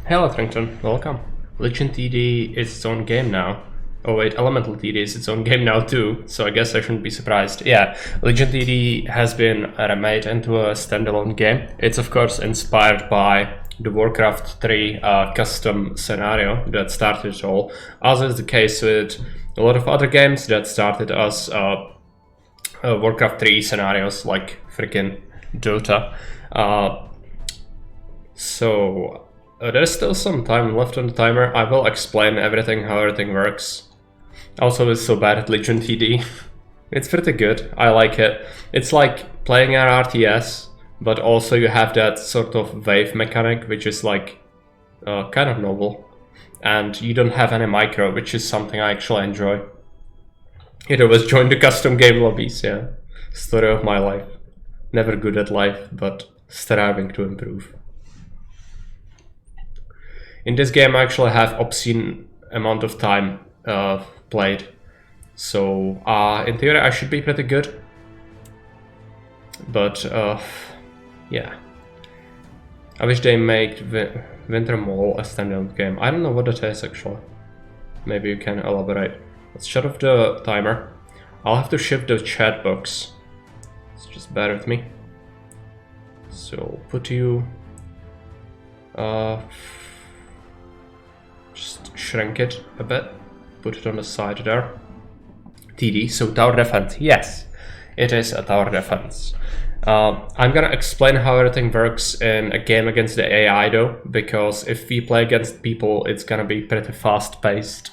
Hello Trington, welcome. Legion TD is its own game now. Oh wait, Elemental TD is its own game now too, so I guess I shouldn't be surprised. Yeah, Legion TD has been remade into a standalone game. It's of course inspired by the Warcraft 3 custom scenario that started it all, as is the case with a lot of other games that started as Warcraft 3 scenarios like freaking Dota. There's still some time left on the timer. I will explain everything, how everything works. Also, it's so bad at Legion TD. It's pretty good. I like it. It's like playing an RTS, but also you have that sort of wave mechanic, which is like kind of novel. And you don't have any micro, which is something I actually enjoy. It always join the custom game lobbies, yeah. Story of my life. Never good at life, but striving to improve. In this game I actually have obscene amount of time played. So in theory I should be pretty good. But yeah. I wish they make Winter Mall a standalone game. I don't know what that is actually. Maybe you can elaborate. Let's shut off the timer. I'll have to shift the chat box. So just bear with me. So put you just shrink it a bit, put it on the side there. TD, so tower defense. Yes, it is a tower defense. I'm gonna explain how everything works in a game against the AI though, because if we play against people, it's gonna be pretty fast paced.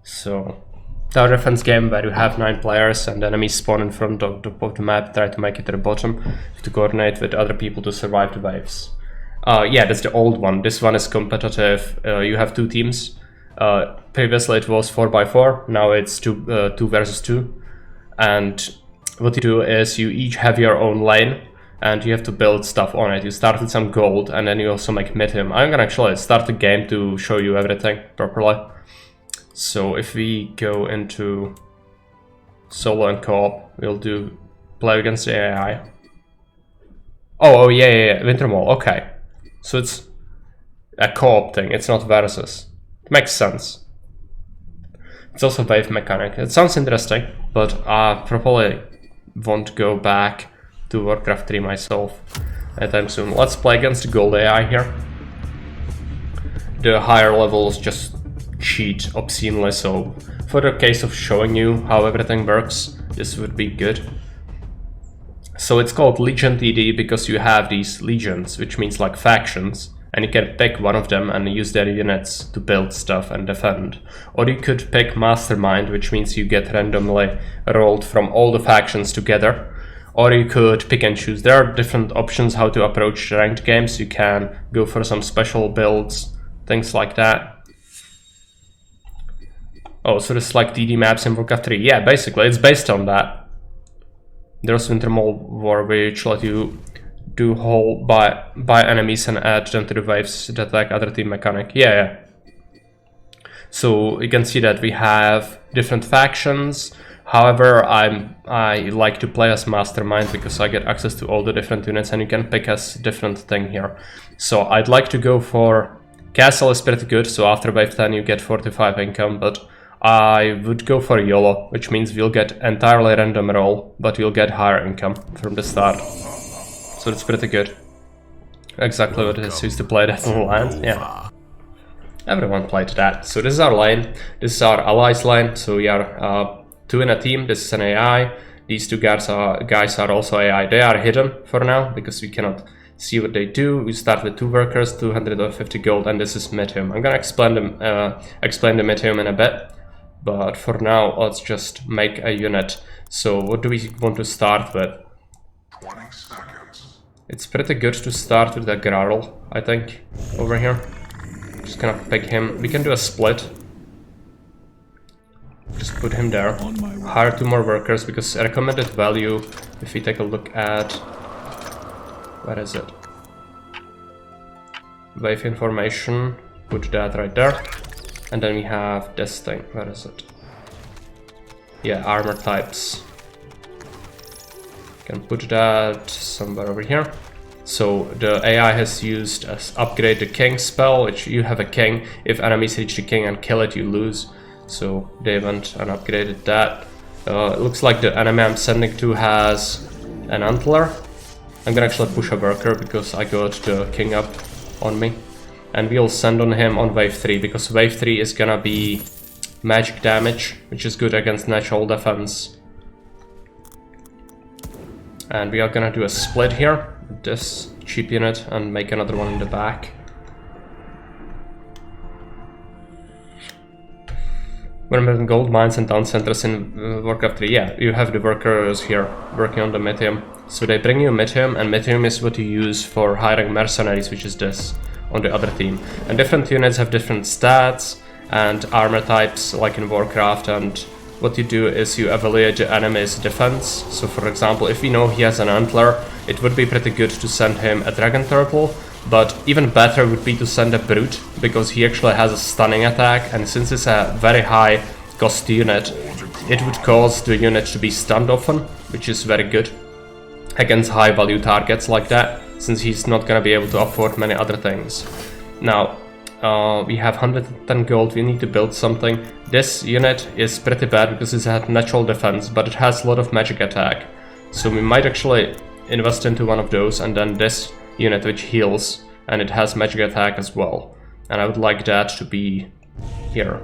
So, tower defense game where you have 9 players and enemies spawn in front of the map, try to make it to the bottom, to coordinate with other people to survive the waves. Yeah, that's the old one. This one is competitive. You have 2 teams. Previously it was 4x4, now it's 2 versus 2. And what you do is you each have your own lane and you have to build stuff on it. You start with some gold and then you also make medium. I'm gonna actually start the game to show you everything properly. So if we go into solo and co-op, we'll do play against the AI. Oh yeah, Winter Mall, okay. So it's a co-op thing, it's not versus. It makes sense. It's also wave mechanic. It sounds interesting, but I probably won't go back to Warcraft 3 myself anytime soon. Let's play against the gold AI here. The higher levels just cheat obscenely, so for the case of showing you how everything works, this would be good. So it's called Legion TD because you have these legions, which means like factions, and you can pick one of them and use their units to build stuff and defend. Or you could pick Mastermind, which means you get randomly rolled from all the factions together. Or you could pick and choose. There are different options how to approach ranked games. You can go for some special builds, things like that. Oh, so it's like TD maps in Warcraft 3. Yeah, basically, it's based on that. There's Winter Mall War, which let you do whole buy enemies and add them to the waves that attack other team mechanic. Yeah. So you can see that we have different factions. However, I like to play as Mastermind because I get access to all the different units and you can pick as different thing here. So I'd like to go for Castle is pretty good, so after wave 10 you get 45 income, but I would go for YOLO, which means we'll get entirely random roll, but we'll get higher income from the start. So it's pretty good. Exactly what it is used to play that on land, yeah. Everyone played that. So this is our lane, this is our allies lane, so we are 2 in a team, this is an AI. These 2 guys are also AI. They are hidden for now, because we cannot see what they do. We start with 2 workers, 250 gold, and this is medium. I'm gonna explain the medium in a bit. But for now, let's just make a unit. So what do we want to start with? 20 seconds. It's pretty good to start with the Grarl, I think, over here. Just gonna pick him. We can do a split. Just put him there. Hire 2 more workers, because recommended value, if we take a look at... Where is it? Wave information. Put that right there. And then we have this thing. Where is it? Yeah, armor types. Can put that somewhere over here. So the AI has used upgrade the king spell, which you have a king. If enemies reach the king and kill it, you lose. So they went and upgraded that. It looks like the enemy I'm sending to has an antler. I'm gonna actually push a worker because I got the king up on me. And we'll send on him on wave 3 because wave 3 is gonna be magic damage, which is good against natural defense. And we are gonna do a split here with this cheap unit and make another one in the back. When gold mines and town centers in Warcraft 3, yeah, you have the workers here working on the Mithium. So they bring you Mithium, and Mithium is what you use for hiring mercenaries, which is this on the other team. And different units have different stats and armor types, like in Warcraft, and what you do is you evaluate the enemy's defense. So for example, if we know he has an antler, it would be pretty good to send him a dragon turtle, but even better would be to send a brute, because he actually has a stunning attack, and since it's a very high cost unit, it would cause the unit to be stunned often, which is very good against high value targets like that, since he's not gonna be able to afford many other things. Now, we have 110 gold, we need to build something. This unit is pretty bad because it has natural defense, but it has a lot of magic attack. So we might actually invest into one of those, and then this unit which heals, and it has magic attack as well. And I would like that to be here.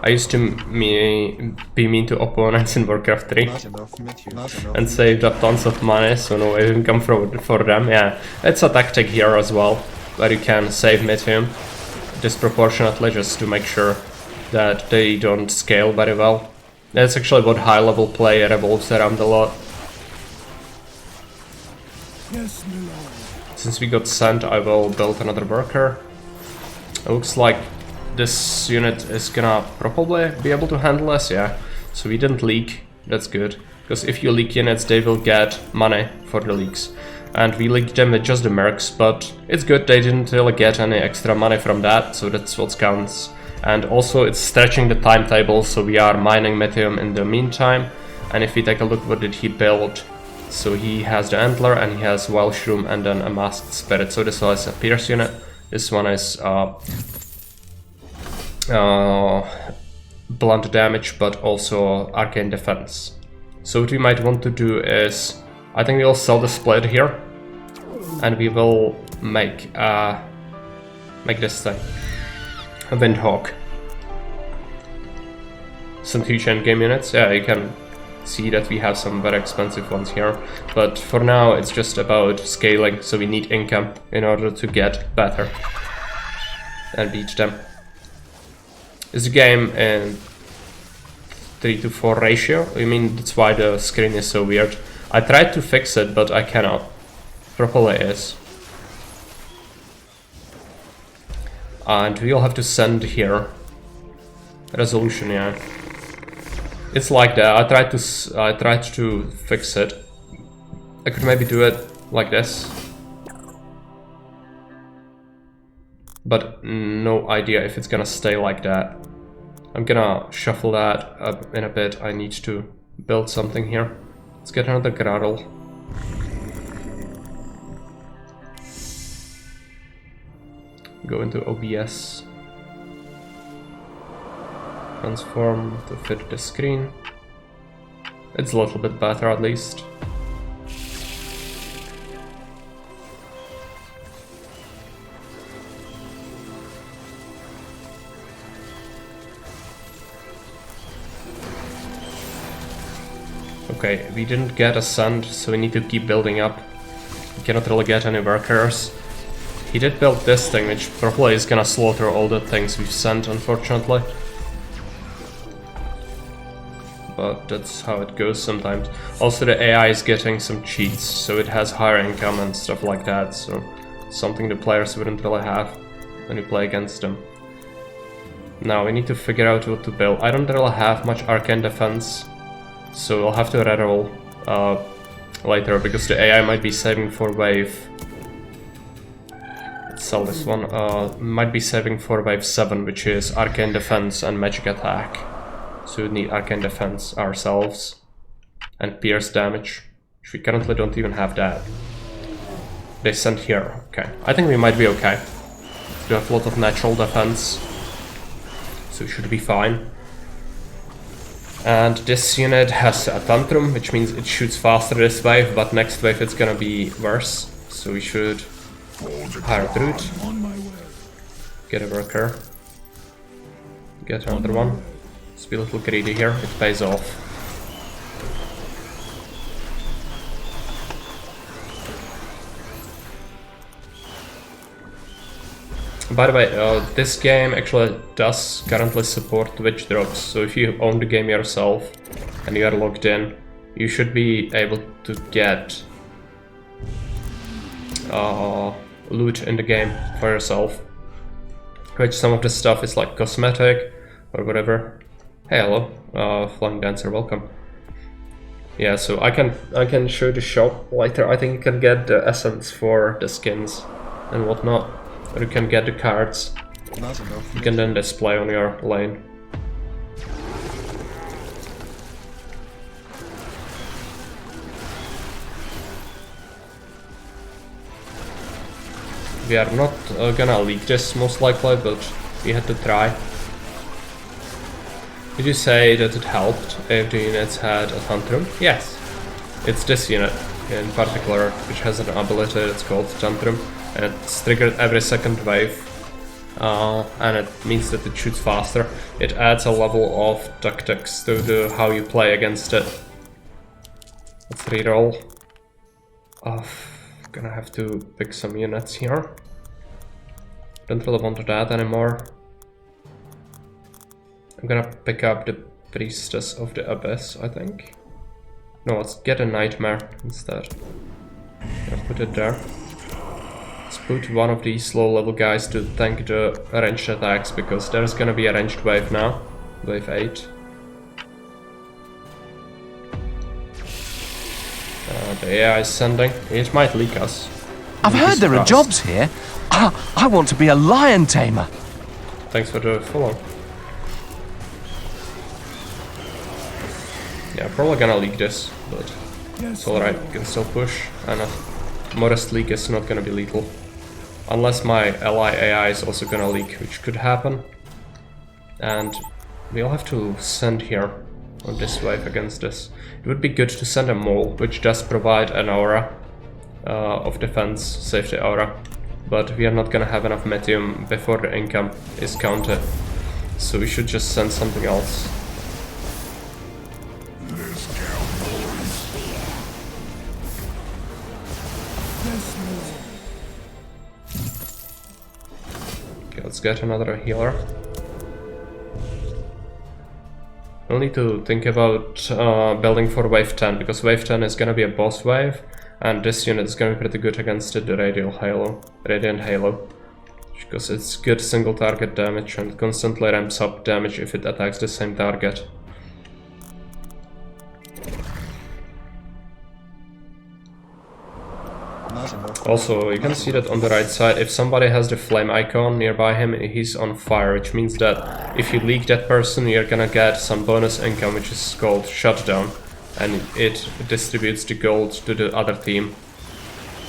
I used to be mean to opponents in Warcraft 3 and saved up tons of money, so no income for them. Yeah, it's a tactic here as well, where you can save Mithium disproportionately just to make sure that they don't scale very well. That's actually what high level play revolves around a lot. Yes, my lord. Since we got sent, I will build another worker. It looks like this unit is gonna probably be able to handle us, yeah. So we didn't leak, that's good. Because if you leak units, they will get money for the leaks. And we leaked them with just the mercs, but it's good, they didn't really get any extra money from that, so that's what counts. And also it's stretching the timetable, so we are mining Mithium in the meantime. And if we take a look, what did he build? So he has the antler, and he has wild shroom, and then a masked spirit. So this one is a pierce unit. This one is blunt damage, but also arcane defense. So what we might want to do is, I think we'll sell the split here, and we will make this thing a Windhawk. Some huge endgame units. Yeah, you can see that we have some very expensive ones here, but for now it's just about scaling, so we need income in order to get better and beat them. Is the game in 3-to-4 ratio? I mean, that's why the screen is so weird. I tried to fix it, but I cannot. Properly is. And we'll have to send here resolution, yeah. It's like that. I tried to fix it. I could maybe do it like this, but no idea if it's gonna stay like that. I'm gonna shuffle that up in a bit. I need to build something here. Let's get another Grarl. Go into OBS. Transform to fit the screen. It's a little bit better at least. Okay, we didn't get a sand, so we need to keep building up. We cannot really get any workers. He did build this thing, which probably is gonna slaughter all the things we've sent, unfortunately. But that's how it goes sometimes. Also, the AI is getting some cheats, so it has higher income and stuff like that, so something the players wouldn't really have when you play against them. Now we need to figure out what to build. I don't really have much arcane defense, so I'll have to reroll later, because the AI might be saving for wave. Let's sell this one. Might be saving for wave 7, which is arcane defense and magic attack. So we need arcane defense ourselves, and pierce damage which we currently don't even have that. They sent here. Okay, I think we might be okay. We have a lot of natural defense, so we should be fine. And this unit has a tantrum, which means it shoots faster this wave, but next wave it's gonna be worse. So we should hire a brute, On my way. get a worker, get another one. Let's be a little greedy here, it pays off. By the way, this game actually does currently support Twitch drops, so if you own the game yourself and you are logged in, you should be able to get loot in the game for yourself. Which some of the stuff is like cosmetic or whatever. Hey, hello, Flying Dancer, welcome. Yeah, so I can show the shop later. I think you can get the essence for the skins and whatnot. Or you can get the cards. You can then display on your lane. We are not gonna leak this most likely, but we had to try. Did you say that it helped if the units had a tantrum? Yes. It's this unit in particular, which has an ability that's called tantrum. And it's triggered every second wave, and it means that it shoots faster. It adds a level of tactics to how you play against it. Let's reroll. Gonna have to pick some units here. Don't really want that anymore. I'm gonna pick up the Priestess of the Abyss, I think. No, let's get a Nightmare instead. Gonna put it there. Let's put one of these low level guys to tank the ranged attacks, because there's gonna be a ranged wave now. Wave 8. The AI is sending. It might leak us. I've heard there are jobs here. I want to be a lion tamer. Thanks for the follow. Yeah, probably gonna leak this, but it's alright, we can still push, and a modest leak is not gonna be lethal. Unless my ally AI is also gonna leak, which could happen. And we'll have to send here on this wave against this. It would be good to send a mole, which does provide an aura of defense, safety aura. But we are not gonna have enough Methium before the income is counted. So we should just send something else. Okay, let's get another healer. We'll need to think about building for wave 10, because wave 10 is gonna be a boss wave, and this unit is gonna be pretty good against the Radiant Halo. Because it's good single target damage and constantly ramps up damage if it attacks the same target. Also, you can see that on the right side, if somebody has the flame icon nearby him, he's on fire, which means that if you leak that person, you're gonna get some bonus income, which is called Shutdown, and it distributes the gold to the other team.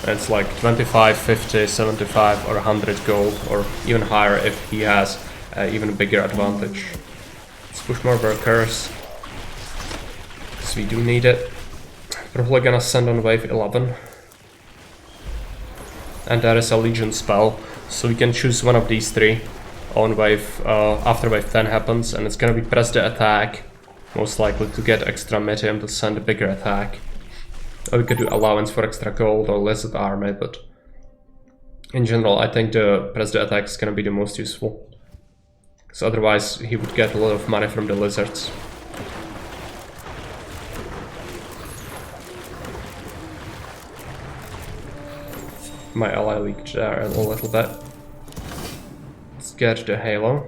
And it's like 25, 50, 75 or 100 gold, or even higher if he has even a bigger advantage. Let's push more workers, because we do need it. Probably gonna send on wave 11. And there is a Legion spell, so we can choose one of these three on wave after wave 10 happens, and it's gonna be press the attack, most likely to get extra Methium to send a bigger attack. Or we could do allowance for extra gold or lizard army, but in general I think the press the attack is gonna be the most useful. Because otherwise he would get a lot of money from the lizards. My ally leaked there a little bit. Let's get the Halo.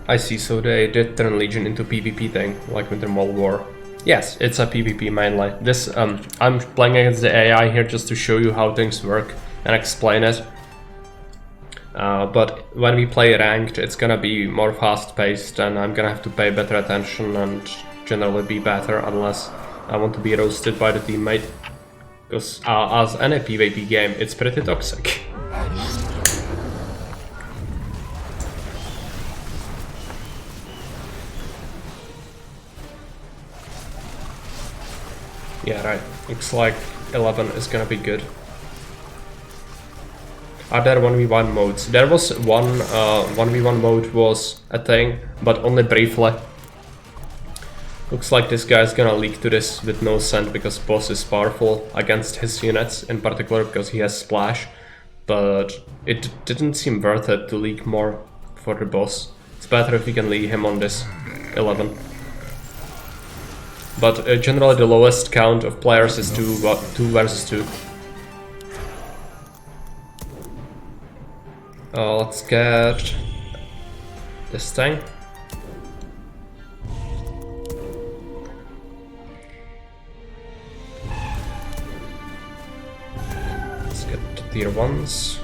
I see, so they did turn Legion into PvP thing, like with the Mole War. Yes, it's a PvP mainly. This, I'm playing against the AI here just to show you how things work and explain it. But when we play ranked, it's gonna be more fast-paced, and I'm gonna have to pay better attention and generally be better, unless I want to be roasted by the teammate. Because as any PvP game, it's pretty toxic. Yeah, right. Looks like 11 is gonna be good. Are there 1v1 modes? There was one 1v1 mode was a thing, but only briefly. Looks like this guy's gonna leak to this with no scent because boss is powerful against his units, in particular because he has splash. But it didn't seem worth it to leak more for the boss. It's better if we can leak him on this 11. But generally the lowest count of players is 2 versus 2. Let's get this thing. Let's get tier 1s.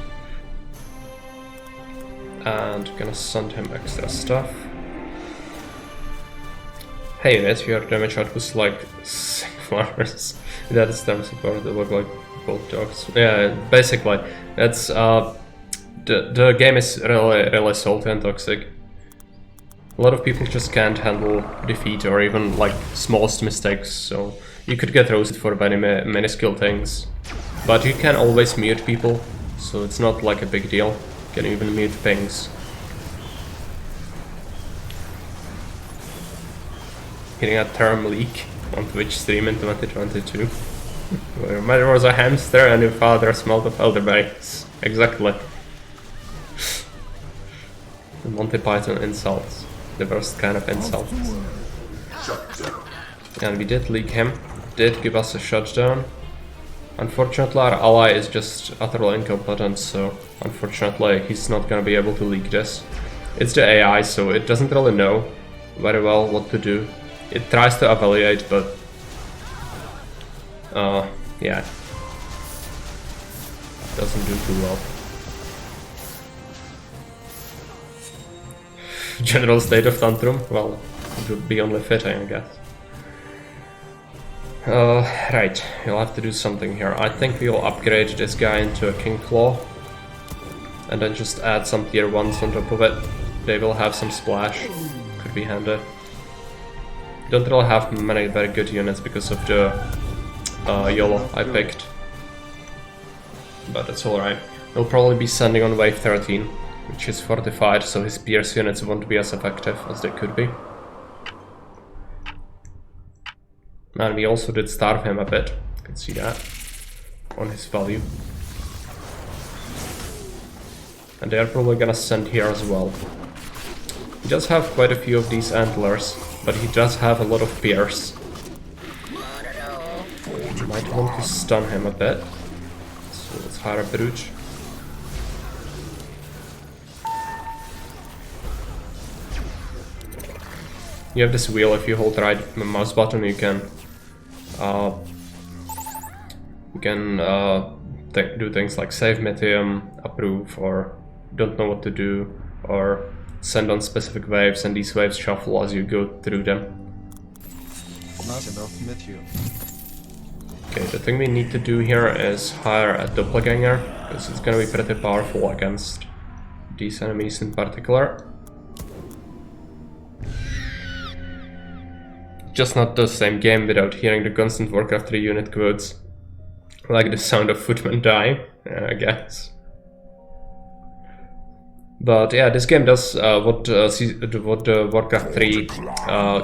And gonna send him extra stuff. Hey, that's your damage output is like 6 flowers. That is damage support, they look like both dogs. Yeah, basically, that's the game is really salty and toxic. A lot of people just can't handle defeat or even like smallest mistakes, so you could get roasted for many minuscule things. But you can always mute people, so it's not like a big deal. You can even mute pings. Getting a term leak on Twitch stream in 2022. Where there was a hamster and your father smelled of elderberries. Exactly. The Monty Python insults. The worst kind of insults. And we did leak him. Did give us a shutdown. Unfortunately our ally is just utterly incompetent, so unfortunately he's not gonna be able to leak this. It's the AI, so it doesn't really know very well what to do. It tries to evaluate, but yeah, doesn't do too well. General state of tantrum? Well, it would be only fitting, I guess. Right, you'll have to do something here. I think we'll upgrade this guy into a King Claw. And then just add some tier 1s on top of it. They will have some splash. Could be handy. Don't really have many very good units because of the YOLO I picked. But it's alright. He'll probably be sending on wave 13, which is fortified, so his Pierce units won't be as effective as they could be. And we also did starve him a bit. You can see that on his value. And they're probably gonna send here as well. He does have quite a few of these antlers, but he does have a lot of Pierce. Might want to stun him a bit. So let's hire a brute. You have this wheel, if you hold the right mouse button you can do things like save Mithium, approve, or don't know what to do, or send on specific waves, and these waves shuffle as you go through them. Not enough Mithium. Okay, the thing we need to do here is hire a doppelganger, because it's gonna be pretty powerful against these enemies in particular. Just not the same game without hearing the constant Warcraft 3 unit quotes. Like the sound of footmen die, I guess. But yeah, this game does what the Warcraft 3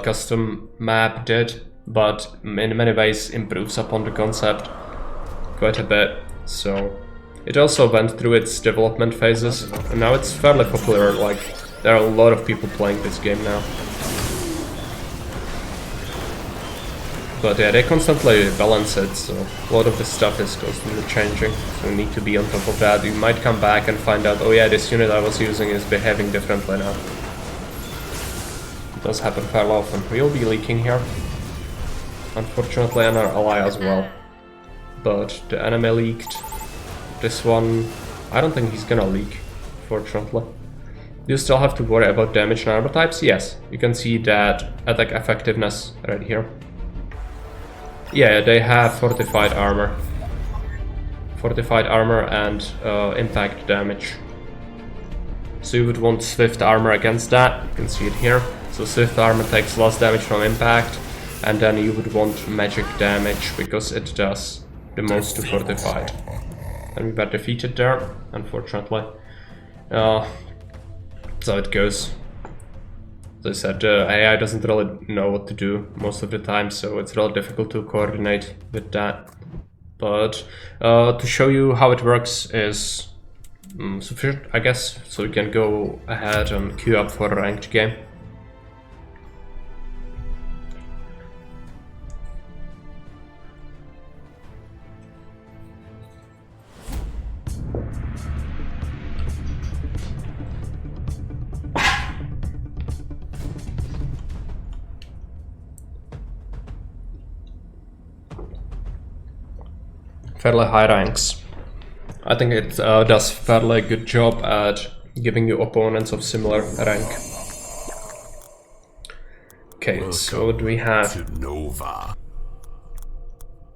custom map did, but in many ways improves upon the concept quite a bit. So it also went through its development phases, and now it's fairly popular. Like, there are a lot of people playing this game now. But yeah, they constantly balance it, so a lot of the stuff is constantly changing, so we need to be on top of that. You might come back and find out, oh yeah, this unit I was using is behaving differently now. It does happen fairly often. We'll be leaking here. Unfortunately, and our ally as well. But the enemy leaked. This one, I don't think he's gonna leak unfortunately. You still have to worry about damage and armor types? Yes, you can see that attack effectiveness right here. Yeah, they have fortified armor. Fortified armor and impact damage. So you would want swift armor against that, you can see it here. So swift armor takes less damage from impact, and then you would want magic damage because it does the most to fortified. And we were defeated there, unfortunately. So it goes. As I said, AI doesn't really know what to do most of the time, so it's really difficult to coordinate with that. But to show you how it works is sufficient, I guess, so you can go ahead and queue up for a ranked game. Fairly high ranks. I think it does fairly good job at giving you opponents of similar rank. Okay, so what do we have? Nova.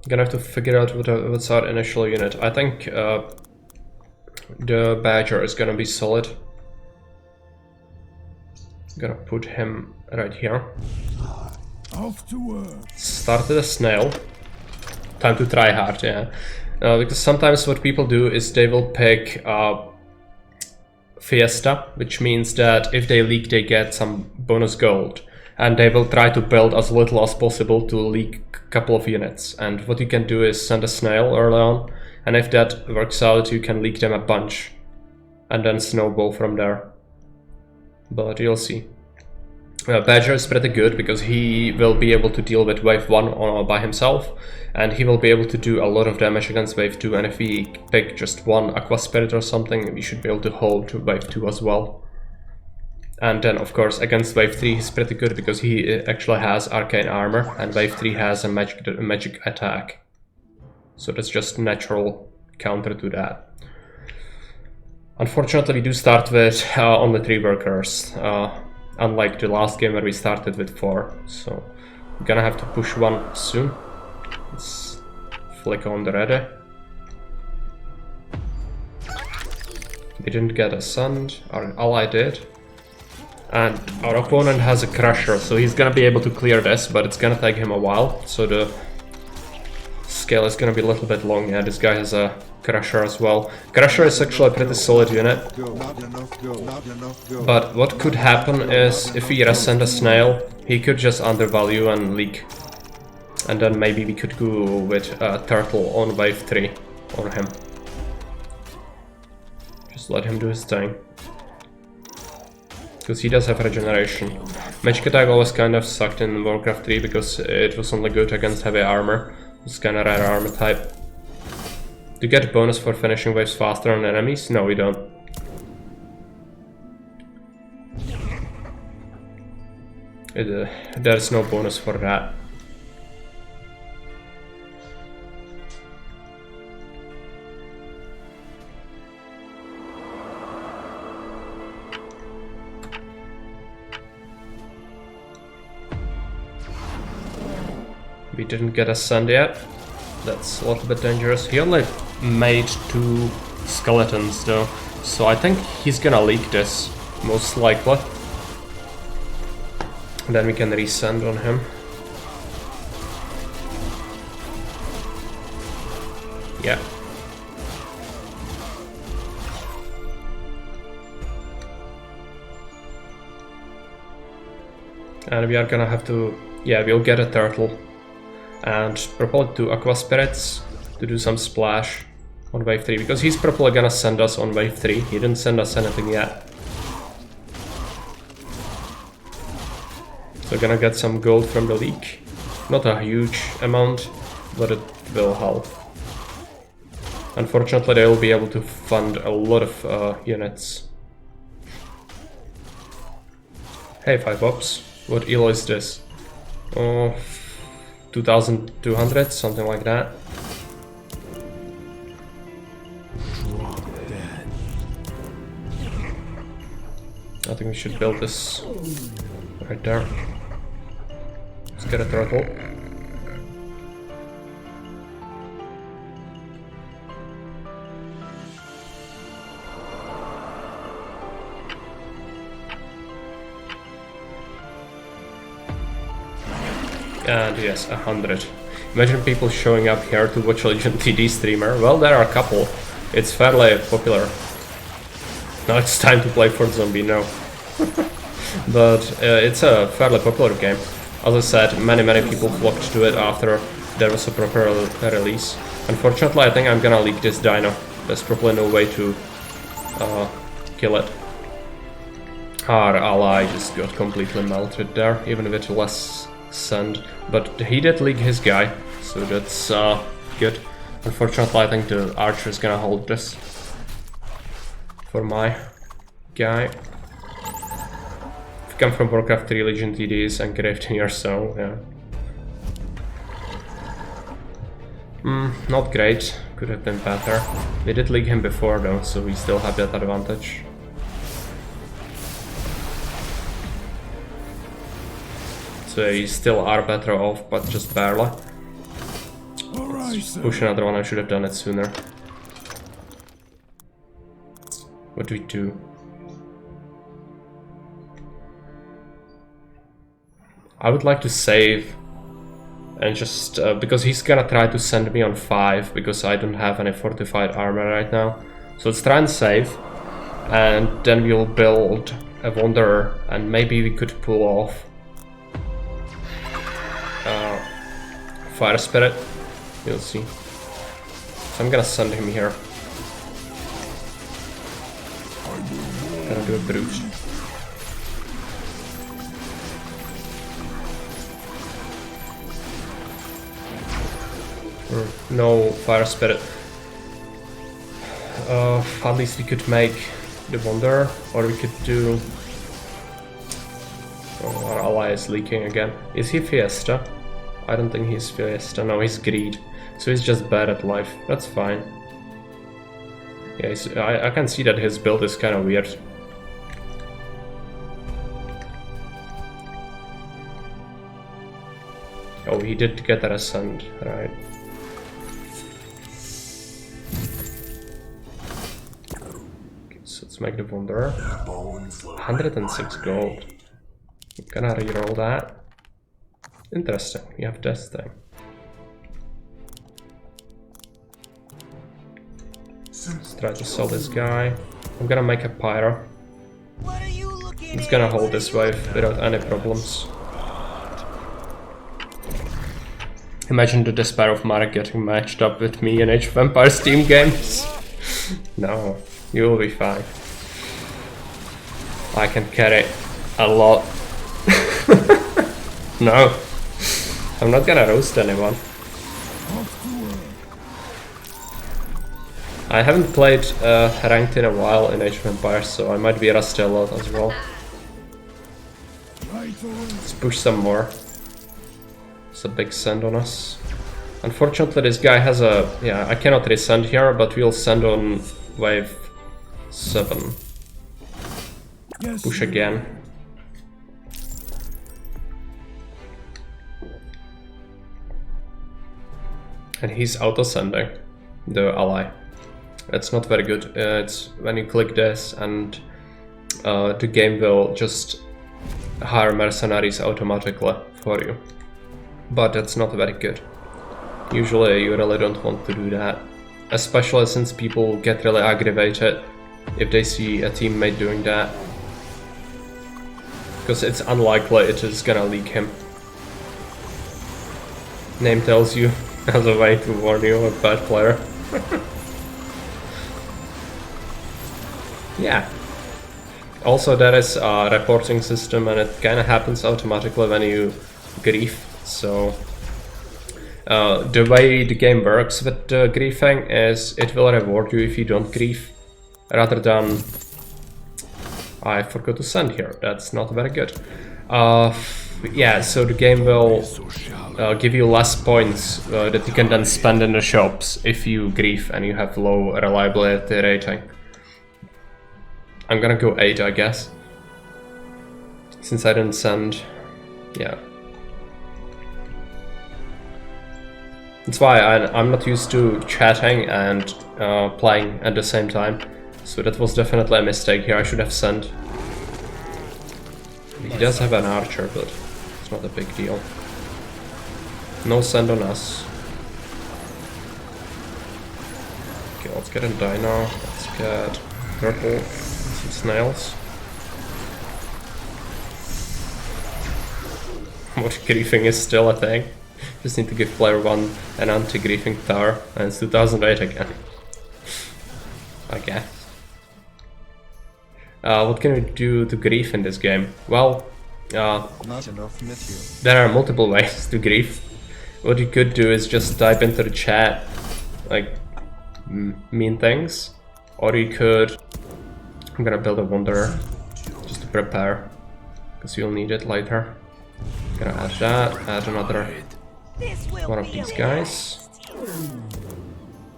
Gonna have to figure out what's our initial unit. I think the Badger is gonna be solid. Gonna put him right here. Off to work. Start with a snail. Time to try hard, yeah. Because sometimes what people do is they will pick Fiesta, which means that if they leak they get some bonus gold. And they will try to build as little as possible to leak a couple of units. And what you can do is send a snail early on, and if that works out you can leak them a bunch. And then snowball from there. But you'll see. Badger is pretty good because he will be able to deal with wave 1 by himself, and he will be able to do a lot of damage against wave 2, and if we pick just one Aqua Spirit or something, we should be able to hold wave 2 as well. And then of course against wave 3 he's pretty good because he actually has arcane armor, and wave 3 has a magic attack. So that's just natural counter to that. Unfortunately we do start with only 3 workers. Unlike the last game where we started with 4, so we're gonna have to push one soon. Let's flick on the ready. We didn't get a sand, our ally did. And our opponent has a crusher, so he's gonna be able to clear this, but it's gonna take him a while, so the scale is gonna be a little bit long. Yeah, this guy has a crusher as well. Crusher is actually a pretty solid unit. But what could happen is if we send a snail, he could just undervalue and leak. And then maybe we could go with a turtle on wave 3 on him. Just let him do his thing. Because he does have regeneration. Magic attack always kind of sucked in Warcraft 3 because it was only good against heavy armor. It's kind of rare armor type. Do you get a bonus for finishing waves faster on enemies? No, we don't. There's no bonus for that. We didn't get a sand yet. That's a little bit dangerous. He only made 2 skeletons though, so I think he's gonna leak this, most likely. And then we can resend on him. Yeah. And we are gonna have to, yeah, we'll get a turtle. And probably 2 Aqua Spirits to do some splash on wave 3, because he's probably gonna send us on wave 3. He didn't send us anything yet. So gonna get some gold from the leak. Not a huge amount, but it will help. Unfortunately they will be able to fund a lot of units. Hey 5-ops, what elo is this? Oh, 2200, something like that. Drop dead. I think we should build this right there. Let's get a turtle. And yes, 100. Imagine people showing up here to watch a Legion TD streamer. Well, there are a couple. It's fairly popular. Now it's time to play Fort Zombie, no. But it's a fairly popular game. As I said, many people flocked to it after there was a proper release. Unfortunately, I think I'm gonna leak this dino. There's probably no way to kill it. Our ally just got completely melted there, even with less sand. But he did leak his guy, so that's good. Unfortunately, I think the archer is gonna hold this for my guy. If you come from Warcraft 3, Legion TD is engraved in your soul, yeah. Not great. Could have been better. We did leak him before though, so we still have that advantage. So we still are better off, but just barely. Push another one, I should have done it sooner. What do we do? I would like to save and just because he's gonna try to send me on 5 because I don't have any fortified armor right now. So let's try and save, and then we'll build a Wanderer, and maybe we could pull off Fire Spirit. You'll see. So I'm gonna send him here. Gonna do a brute. No Fire Spirit. At least we could make the Wanderer, or we could do... Oh, our ally is leaking again. Is he Fiesta? I don't think he's Fiesta. No, he's Greed. So he's just bad at life. That's fine. Yeah, I can see that his build is kind of weird. Oh, he did get that ascend, right. Okay, so let's make the Wanderer. 106 gold. I'm gonna reroll that. Interesting, we have this thing. Let's try to sell this guy. I'm gonna make a Pyro. It's gonna hold this wave without any problems. Imagine the despair of Marek getting matched up with me in Age of Empires team games. No, you will be fine. I can carry a lot. No, I'm not gonna roast anyone. I haven't played ranked in a while in Age of Empires, so I might be rusty a lot as well. Let's push some more. It's a big send on us. Unfortunately, this guy has a... Yeah, I cannot resend here, but we'll send on wave 7. Push again. And he's auto-sending the ally. It's not very good. It's when you click this and the game will just hire mercenaries automatically for you. But that's not very good. Usually you really don't want to do that. Especially since people get really aggravated if they see a teammate doing that. Because it's unlikely it is gonna leak him. Name tells you as a way to warn you a bad player. Yeah. Also there is a reporting system and it kinda happens automatically when you grief. So the way the game works with griefing is it will reward you if you don't grief, rather than... I forgot to send here, that's not very good. Yeah, so the game will give you less points that you can then spend in the shops if you grief and you have low reliability rating. I'm gonna go 8, I guess. Since I didn't send... yeah. That's why I'm not used to chatting and playing at the same time. So that was definitely a mistake here, I should have sent. He does have an archer, but it's not a big deal. No send on us. Okay, let's get a dino, let's get turtle, some snails. What griefing is still a thing. Just need to give player 1 an anti-griefing tower, and it's 2008 again. I guess. What can we do to grief in this game? Well, Not enough Matthew. there are multiple ways to grief. What you could do is just type into the chat, like, mean things. Or you could... I'm gonna build a wanderer, just to prepare, because you'll need it later. Gonna add that, add another one of these guys.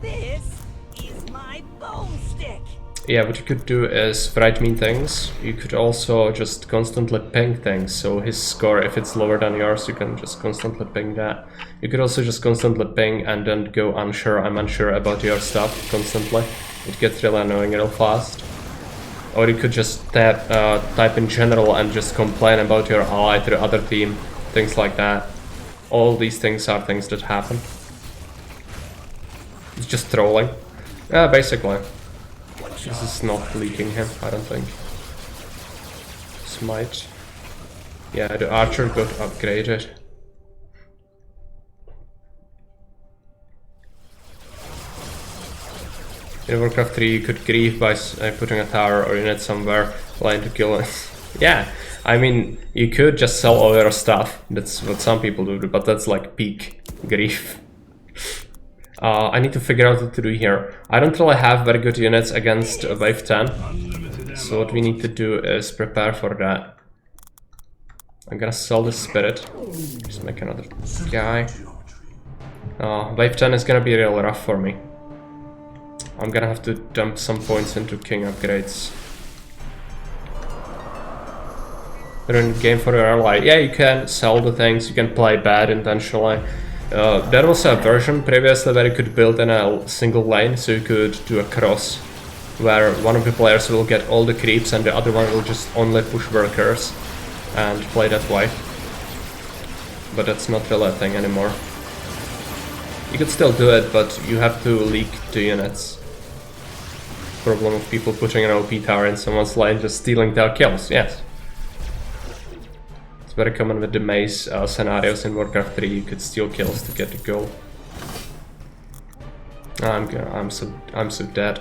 This is my bone stick. Yeah, what you could do is write mean things. You could also just constantly ping things, so his score, if it's lower than yours, you can just constantly ping that. You could also just constantly ping and then go unsure, I'm unsure about your stuff constantly. It gets really annoying real fast. Or you could just type in general and just complain about your ally to the other team, things like that. All these things are things that happen. It's just trolling. Yeah, basically. This is not leaking him, I don't think. Smite. Yeah, the archer got upgraded. In Warcraft 3 you could grieve by putting a tower or unit somewhere, line to kill it. Yeah, I mean, you could just sell all your stuff, that's what some people do, but that's like peak grief. I need to figure out what to do here. I don't really have very good units against wave 10, so what we need to do is prepare for that. I'm gonna sell this spirit, just make another guy. Wave 10 is gonna be real rough for me. I'm gonna have to dump some points into king upgrades. Ruin game for your ally. Yeah, you can sell the things, you can play bad intentionally. There was a version previously where you could build in a single lane, so you could do a cross, where one of the players will get all the creeps and the other one will just only push workers and play that way. But that's not really a thing anymore. You could still do it, but you have to leak the units. Problem of people putting an OP tower in someone's lane, just stealing their kills, yes. It's very common with the maze scenarios in Warcraft 3, you could steal kills to get the gold. I'm so dead.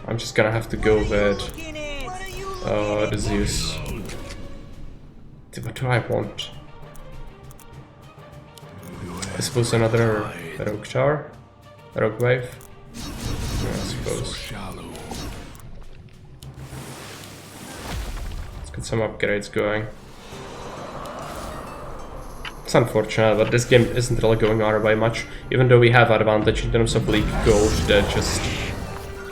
I'm just gonna have to go with the Zeus. What do I want? I suppose another rogue tower? Rogue wave? Yeah, I suppose. Let's get some upgrades going. It's unfortunate, but this game isn't really going our way much. Even though we have advantage in terms of league gold, that just...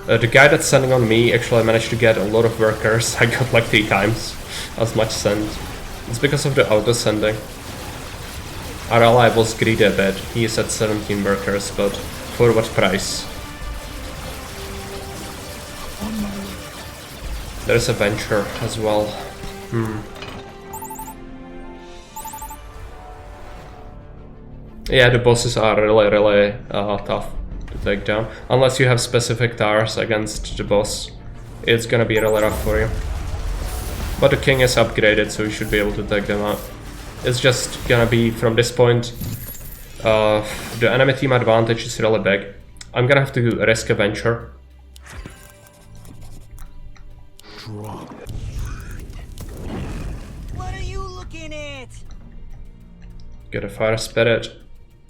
the guy that's sending on me actually managed to get a lot of workers. I got like 3 times as much send. It's because of the auto sending. Our ally was greedy a bit. He is at 17 workers, but for what price? There's a venture as well. Yeah, the bosses are really tough to take down. Unless you have specific towers against the boss, it's gonna be really rough for you. But the king is upgraded, so you should be able to take them out. It's just gonna be, from this point, the enemy team advantage is really big. I'm gonna have to risk a venture. What are you looking at? Get a fire spirit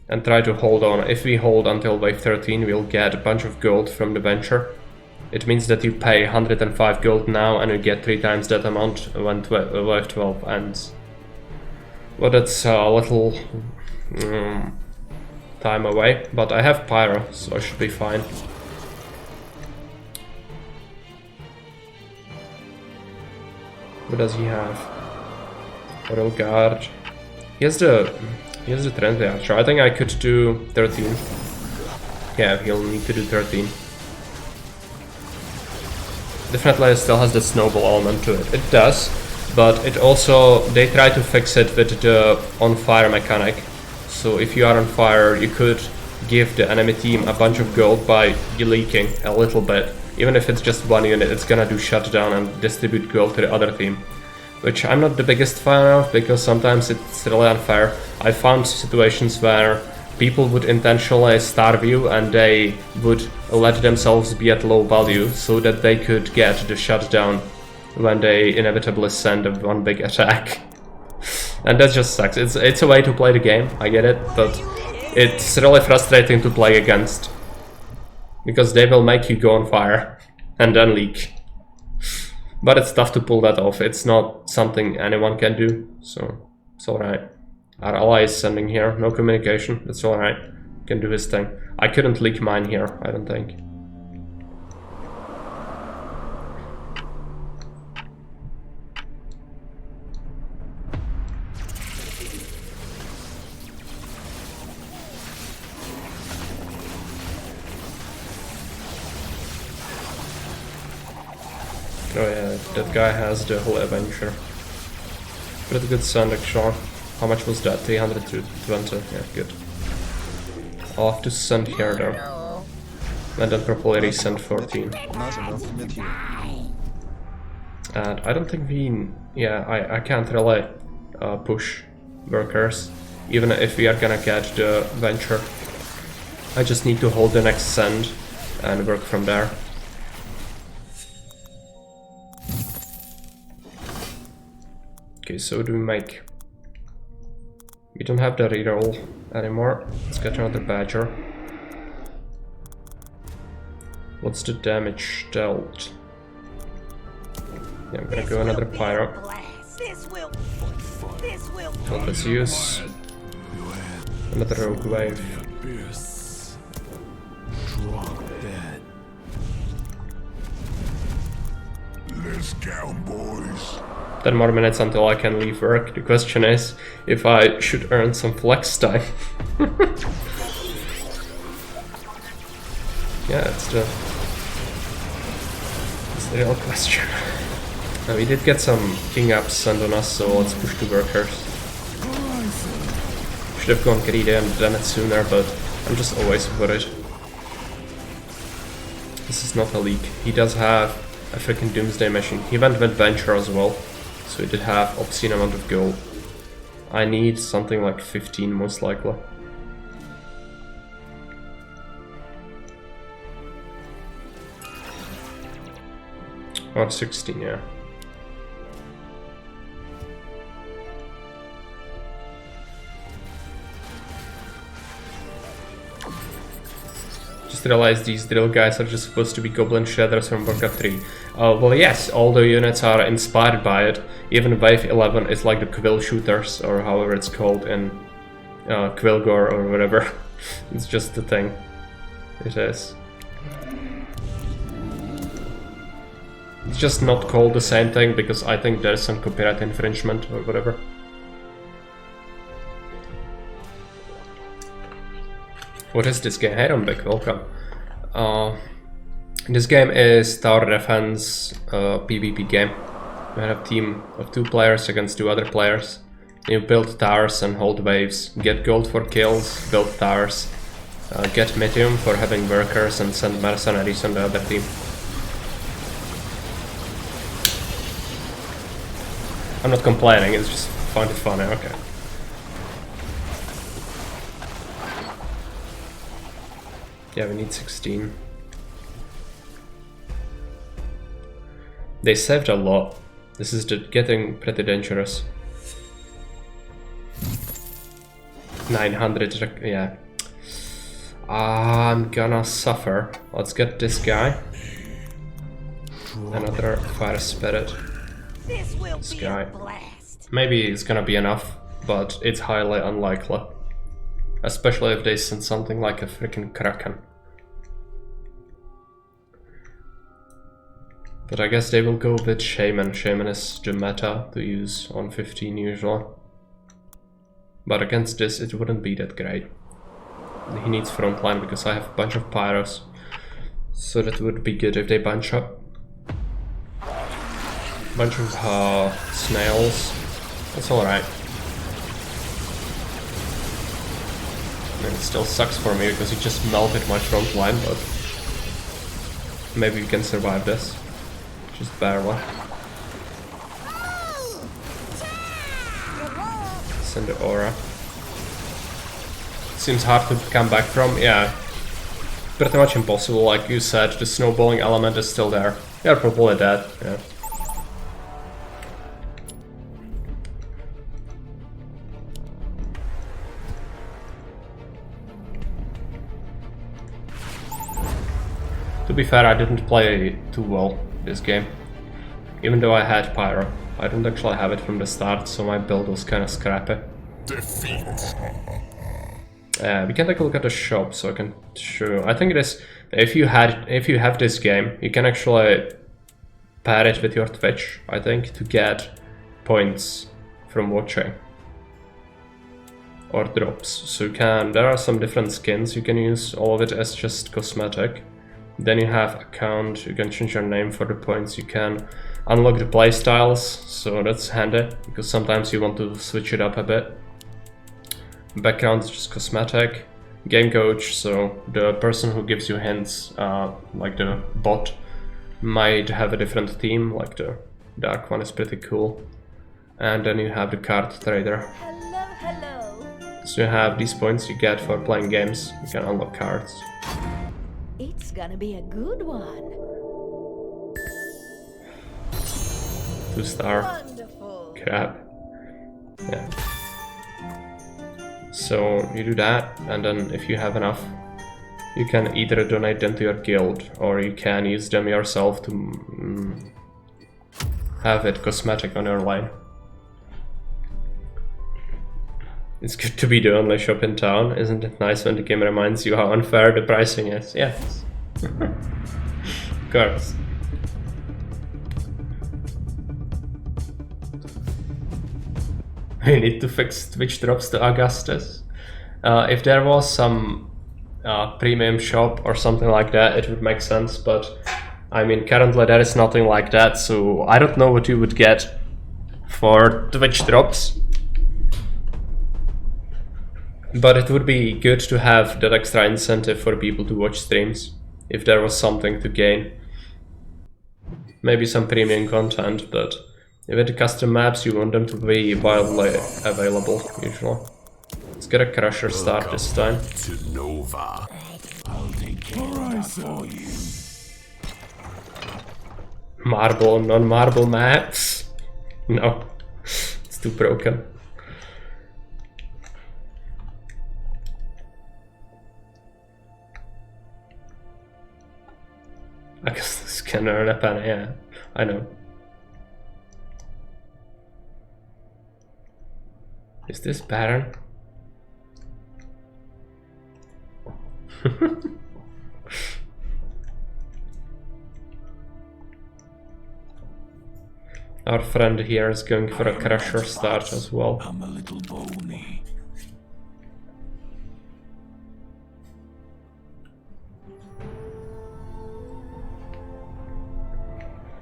and try to hold on. If we hold until wave 13, we'll get a bunch of gold from the venture. It means that you pay 105 gold now and you get 3 times that amount when wave 12 ends. Well, that's a little time away, but I have pyro, so I should be fine. What does he have? Royal Guard. He has the Trendy Archer. I think I could do 13. Yeah, he'll need to do 13. Definitely still has the snowball element to it. It does, but it also, they try to fix it with the on fire mechanic. So if you are on fire, you could give the enemy team a bunch of gold by leaking a little bit. Even if it's just one unit, it's gonna do shutdown and distribute gold to the other team. Which I'm not the biggest fan of, because sometimes it's really unfair. I found situations where people would intentionally starve you and they would let themselves be at low value so that they could get the shutdown when they inevitably send one big attack. And that just sucks. It's a way to play the game, I get it, but it's really frustrating to play against. Because they will make you go on fire and then leak. But it's tough to pull that off. It's not something anyone can do, so it's alright. Our ally is sending here, no communication, that's alright. Can do his thing. I couldn't leak mine here, I don't think. Oh yeah, that guy has the whole adventure. Pretty good send actually. How much was that? 300 to 20. Yeah, good. I'll have to send here though. And then probably resend 14. Nice enough to meet you. And I don't think we... Yeah, I can't really push workers. Even if we are gonna get the venture. I just need to hold the next send and work from there. Okay, so do we make... We don't have the reroll anymore. Let's get another badger. What's the damage dealt? Yeah, I'm gonna go another pyro. So let's use another rogue wave. Abyss. Drop dead. Let's go, boys. 10 more minutes until I can leave work. The question is if I should earn some flex time. Yeah, it's the real question. Now, we did get some king ups sent on us, so let's push the workers. Should have gone greedy and done it sooner, but I'm just always worried. This is not a leak. He does have a freaking doomsday machine. He went with venture as well. So it did have obscene amount of gold. I need something like 15 most likely. Or 16, yeah. Just realized these drill guys are just supposed to be goblin shredders from Warcraft 3. Well, yes, all the units are inspired by it. Even Wave 11 is like the quill shooters, or however it's called in Quillgore or whatever. It's just the thing. It is. It's just not called the same thing because I think there's some copyright infringement or whatever. What is this game? Hey Rombik, welcome. This game is tower defense PvP game. You have a team of 2 players against 2 other players. You build towers and hold waves, get gold for kills, build towers, get Methium for having workers and send mercenaries on the other team. I'm not complaining, it's just find it funny, okay. Yeah, we need 16. They saved a lot. This is getting pretty dangerous. 900, yeah. I'm gonna suffer. Let's get this guy. Another fire spirit. This guy. Maybe it's gonna be enough, but it's highly unlikely. Especially if they send something like a freaking Kraken. But I guess they will go with Shaman. Shaman is the meta to use on 15 usually. But against this it wouldn't be that great. He needs frontline because I have a bunch of pyros. So that would be good if they bunch up. Bunch of snails. That's alright. I mean, it still sucks for me because he just melted my front line, but maybe we can survive this. Just barely. Send the aura. Seems hard to come back from, yeah. Pretty much impossible, like you said, the snowballing element is still there. They're probably dead, yeah. To be fair, I didn't play too well this game. Even though I had Pyro. I didn't actually have it from the start, so my build was kind of scrappy. Defeat. We can take a look at the shop, so I can show. I think it is if you have this game, you can actually pair it with your Twitch. I think to get points from watching or drops. So you can. There are some different skins you can use. All of it as just cosmetic. Then you have account. You can change your name for the points. You can unlock the playstyles. So that's handy because sometimes you want to switch it up a bit. Background is just cosmetic. Game coach, so the person who gives you hints, like the bot, might have a different theme, like the dark one is pretty cool. And then you have the card trader. Hello, hello. So you have these points you get for playing games, you can unlock cards. It's gonna be a good one. 2-star. Wonderful. Crap. Yeah. So you do that, and then if you have enough, you can either donate them to your guild, or you can use them yourself to have it cosmetic on your line. It's good to be the only shop in town. Isn't it nice when the game reminds you how unfair the pricing is? Yes. Of course. We need to fix Twitch drops to Augustus. If there was some premium shop or something like that, it would make sense, but I mean, currently there is nothing like that, so I don't know what you would get for Twitch drops. But it would be good to have that extra incentive for people to watch streams, if there was something to gain. Maybe some premium content, but with the custom maps, you want them to be widely available, usually. Let's get a Crusher start this time. To Nova. I'll take care of that for you. Marble, non-marble maps? No, it's too broken. I guess this can earn a penny, yeah, I know. Is this Baron? Our friend here is going for a Crusher start as well. I'm a little bony.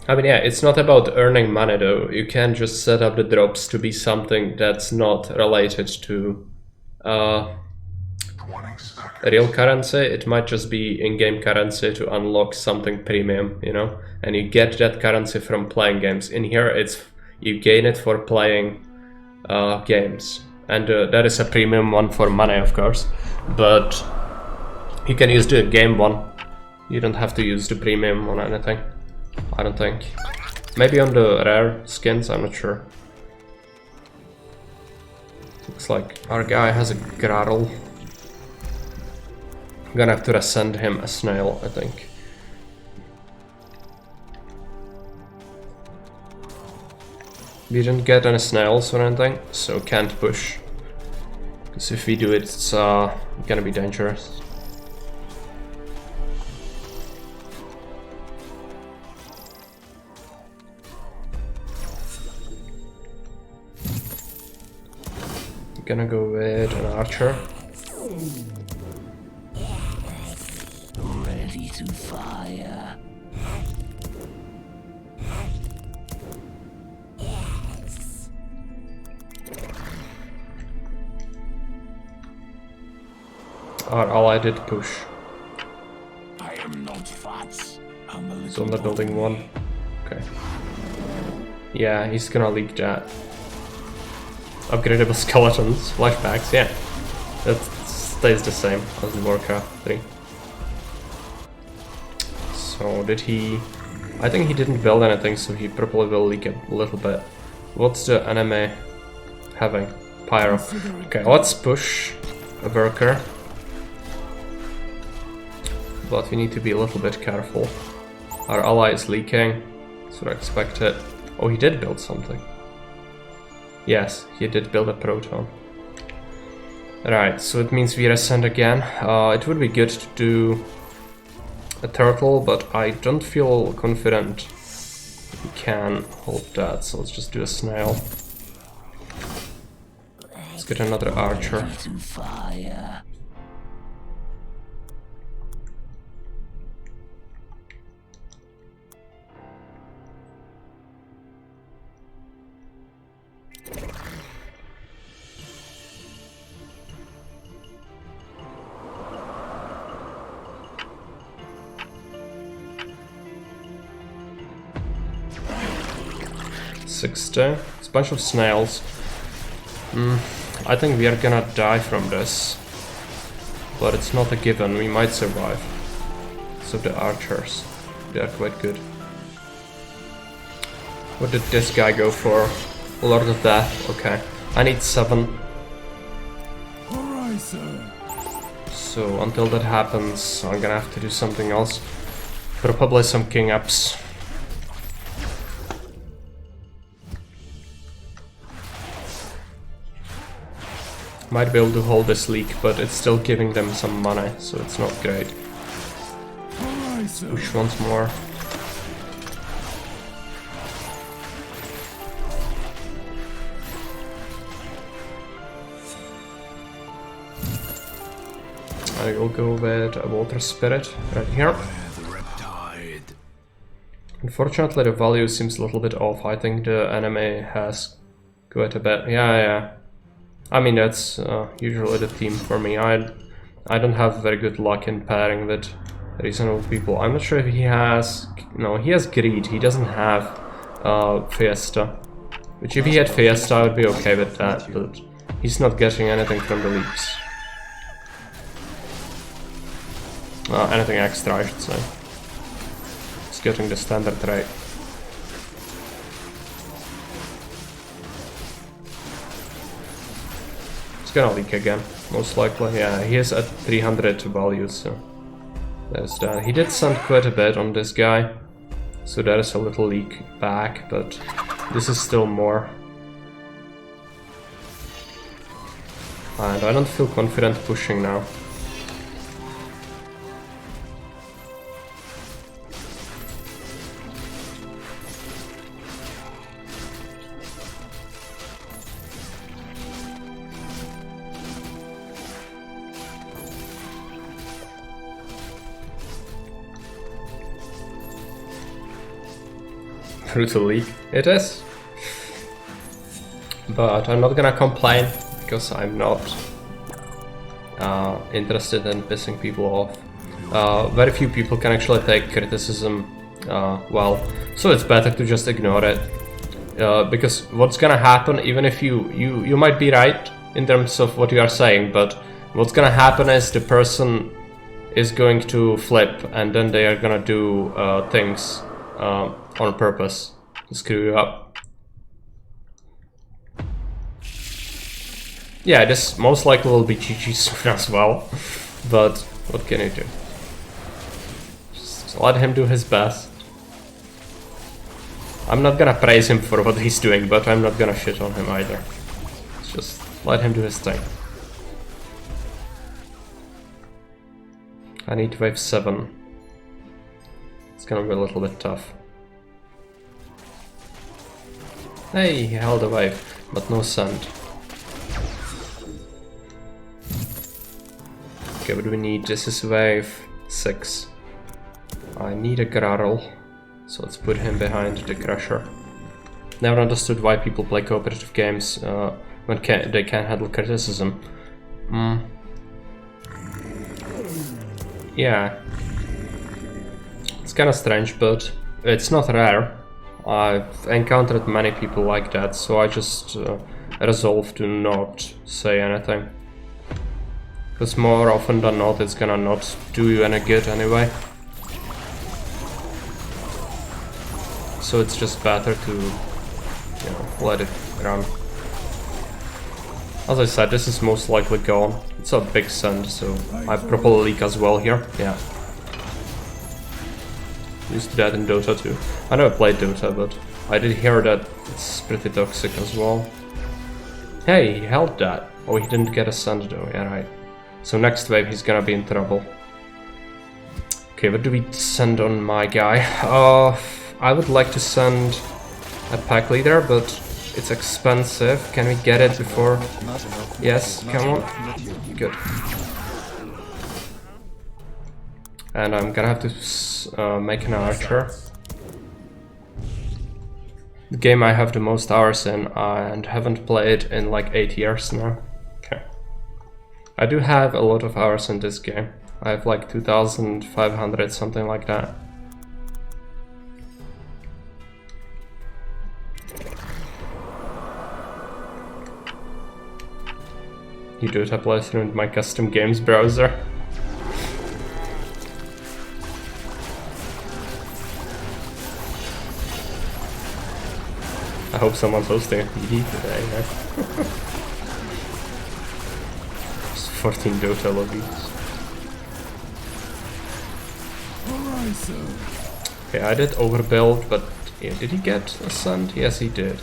I mean, yeah, it's not about earning money though. You can just set up the drops to be something that's not related to real currency. It might just be in-game currency to unlock something premium, you know? And you get that currency from playing games. In here, it's you gain it for playing games. And that is a premium one for money, of course. But you can use the game one. You don't have to use the premium on anything. I don't think. Maybe on the rare skins, I'm not sure. Looks like our guy has a Grarl. I'm gonna have to resend him a snail, I think. We didn't get any snails or anything, so can't push. Because if we do it, it's gonna be dangerous. gonna go with an archer. Ready to fire. Our ally did push. I am not fat. I'm a He's little on the building 1. Okay. Yeah, he's gonna leak that. Upgradable skeletons, flashbacks, yeah. That stays the same as in Warcraft 3. So did he... I think he didn't build anything, so he probably will leak a little bit. What's the enemy having? Pyro. Okay, let's push a worker. But we need to be a little bit careful. Our ally is leaking, so I expect it. Oh, he did build something. Yes, he did build a proton. Right, so it means we resend again. It would be good to do a turtle, but I don't feel confident we can hold that, so let's just do a snail. Let's get another archer. to fire. It's a bunch of snails. I think we are gonna die from this. But it's not a given, we might survive. So the archers, they are quite good. What did this guy go for? Lord of Death, okay. I need 7. Alright, sir. So until that happens, I'm gonna have to do something else. Probably some king ups. Might be able to hold this leak, but it's still giving them some money, so it's not great. Alright, sir. Push once more. I will go with a water spirit right here. The riptide. Unfortunately, the value seems a little bit off. I think the enemy has quite a bit. Yeah. I mean, that's usually the theme for me. I don't have very good luck in pairing with reasonable people. I'm not sure if he has... No, he has Greed. He doesn't have Fiesta. Which if he had Fiesta, I would be okay with that, but he's not getting anything from the leaks. Anything extra, I should say. He's getting the standard rate. It's gonna leak again, most likely. Yeah, he is at 300 value, so there's that. He did send quite a bit on this guy, so there is a little leak back, but this is still more. And I don't feel confident pushing now. Brutal leak. It is. But I'm not gonna complain, because I'm not interested in pissing people off. Very few people can actually take criticism well, so it's better to just ignore it. Because what's gonna happen, even if you might be right in terms of what you are saying, but what's gonna happen is the person is going to flip, and then they are gonna do things on purpose to screw you up. Yeah, this most likely will be GG soon as well, but what can you do? Just let him do his best. I'm not gonna praise him for what he's doing, but I'm not gonna shit on him either. Just let him do his thing. I need wave 7. It's gonna be a little bit tough. Hey, he held a wave, but no sand. Okay, what do we need? This is wave 6. I need a Grarl, so let's put him behind the Crusher. Never understood why people play cooperative games when they can't handle criticism. Yeah. It's kinda strange, but it's not rare. I've encountered many people like that, so I just resolved to not say anything. Because more often than not, it's gonna not do you any good anyway. So it's just better to, you know, let it run. As I said, this is most likely gone. It's a big send, so I probably leak as well here. Yeah. Used to that in Dota too. I never played Dota, but I did hear that it's pretty toxic as well. Hey, he held that. Oh, he didn't get a send though, yeah right. So next wave he's gonna be in trouble. Okay, what do we send on my guy? I would like to send a pack leader, but it's expensive. Can we get it before? Yes, come on. Good. And I'm gonna have to make an archer. The game I have the most hours in and haven't played in like 8 years now. Okay. I do have a lot of hours in this game. I have like 2,500, something like that. You do it a playthrough in my custom games browser. I hope someone's hosting a PD today, yeah. 14 Dota lobbies. Okay, I did overbuild, but yeah, did he get a send? Yes, he did.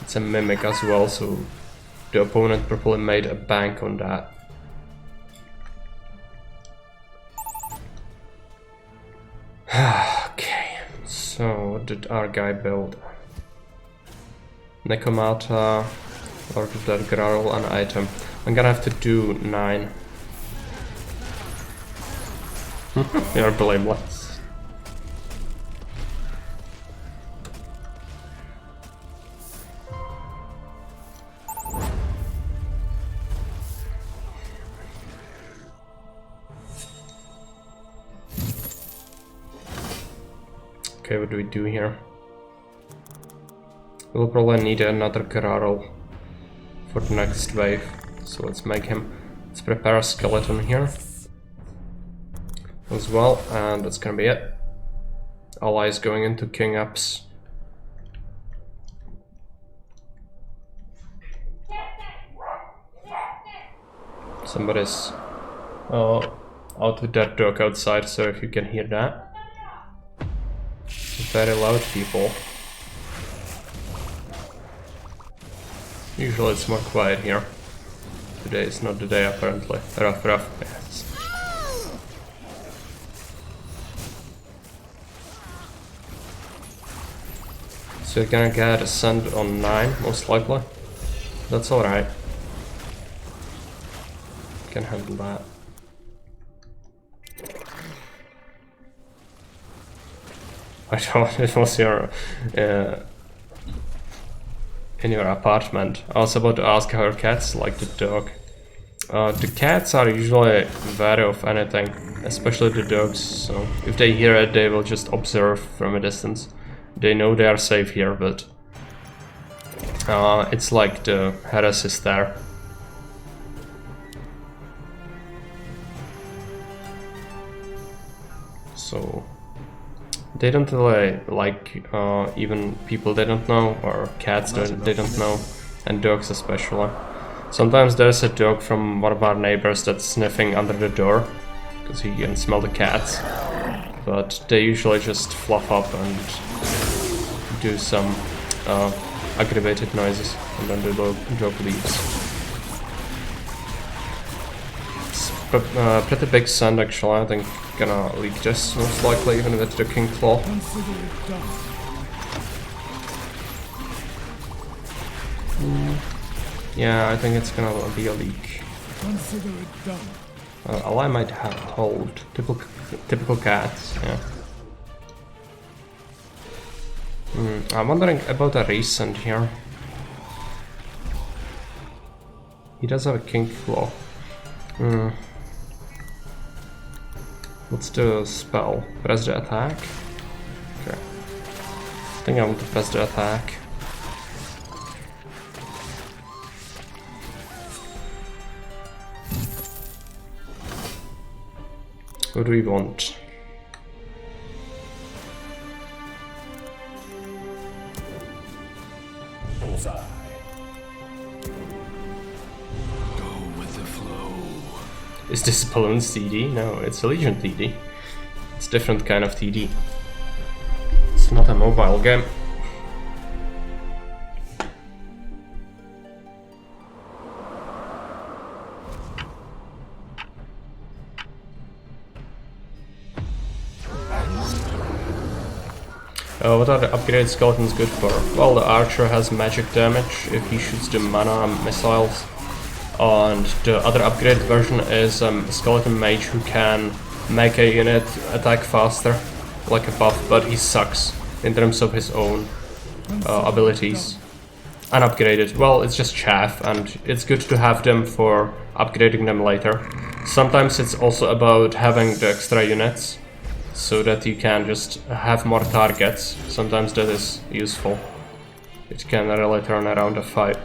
It's a mimic as well, so the opponent probably made a bank on that. Okay, so what did our guy build? Nekomata, or that Grarl, an item. I'm gonna have to do 9. You're blameless. Okay, what do we do here? We'll probably need another Grarl for the next wave, so let's make him. Let's prepare a skeleton here as well, and that's gonna be it. Allies going into king ups. Somebody's out with that dog outside, so if you can hear that. Very loud people. Usually it's more quiet here. Today is not the day apparently. Rough, yes. So you're gonna get a send on 9, most likely. That's alright. Can handle that. I thought it was your in your apartment. I was about to ask how your cats like the dog. The cats are usually wary of anything, especially the dogs, so if they hear it they will just observe from a distance. They know they are safe here, but it's like the Herass is there. So they don't really like even people they don't know, or cats that they don't know, and dogs especially. Sometimes there's a dog from one of our neighbors that's sniffing under the door, because he can smell the cats. But they usually just fluff up and do some aggravated noises, and then the dog leaves. It's pretty big send actually, I think. Gonna leak this most likely, even with the King Claw. Consider it done. Yeah, I think it's gonna be a leak. Consider it done. Ally might have hold. Typical cats, yeah. I'm wondering about a recent here. He does have a King Claw. What's the spell? Press the attack? Okay. I think I want to press the attack. What do we want? Bullseye. Go with the flow. Is this Balloon's TD? No, it's a Legion TD. It's a different kind of TD. It's not a mobile game. What are the upgraded skeletons good for? Well, the archer has magic damage if he shoots the mana missiles. And the other upgraded version is a skeleton mage who can make a unit attack faster, like a buff, but he sucks in terms of his own abilities. Unupgraded, well, it's just chaff, and it's good to have them for upgrading them later. Sometimes it's also about having the extra units, so that you can just have more targets. Sometimes that is useful. It can really turn around a fight.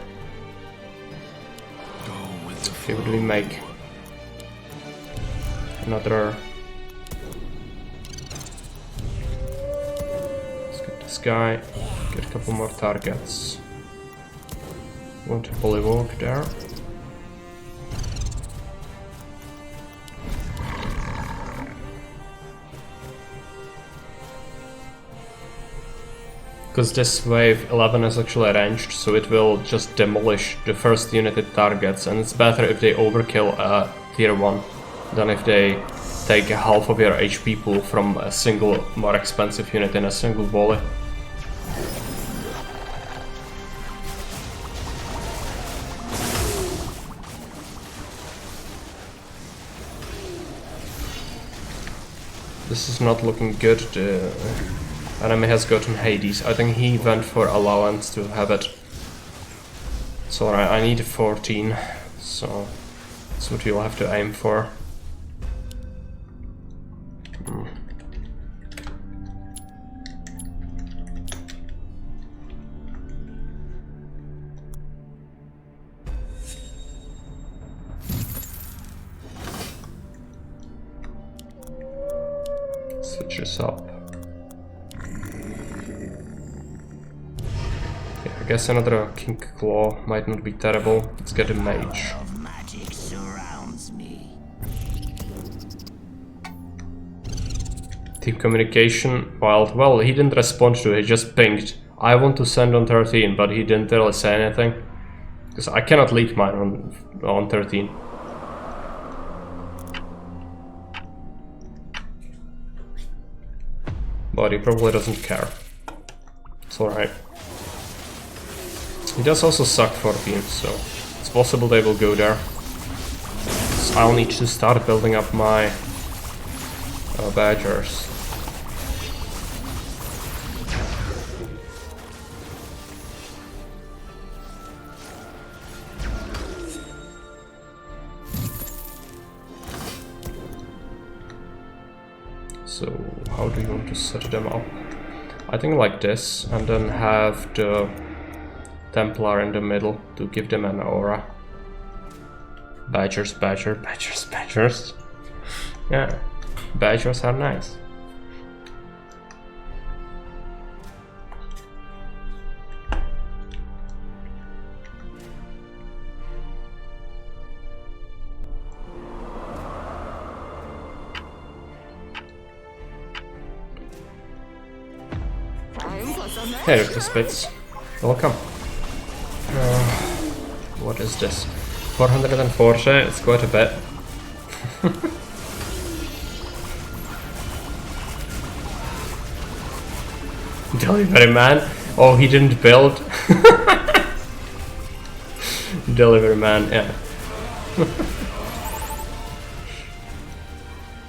Okay, what do we make? Another... Let's get this guy. Get a couple more targets. Want to polywalk there. Because this wave 11 is actually ranged, so it will just demolish the first unit it targets, and it's better if they overkill a tier 1 than if they take half of your HP pool from a single, more expensive unit in a single volley. This is not looking good. The enemy has gotten Hades. I think he went for allowance to have it. It's alright, I need 14, so that's what you'll have to aim for. Switch this up. I guess another King Claw might not be terrible. Let's get a mage. Magic surrounds me. Team communication, well, he didn't respond to it, he just pinged. I want to send on 13, but he didn't really say anything. Because I cannot leak mine on 13. But he probably doesn't care. It's alright. He does also suck 14, so it's possible they will go there. So I'll need to start building up my badgers. So how do you want to set them up? I think like this, and then have the Templar in the middle to give them an aura. Badgers. Yeah, badgers are nice. Hey, Dr. Spitz. Welcome. What is this? 440, it's quite a bit. Delivery man. Oh, he didn't build. Delivery man, yeah.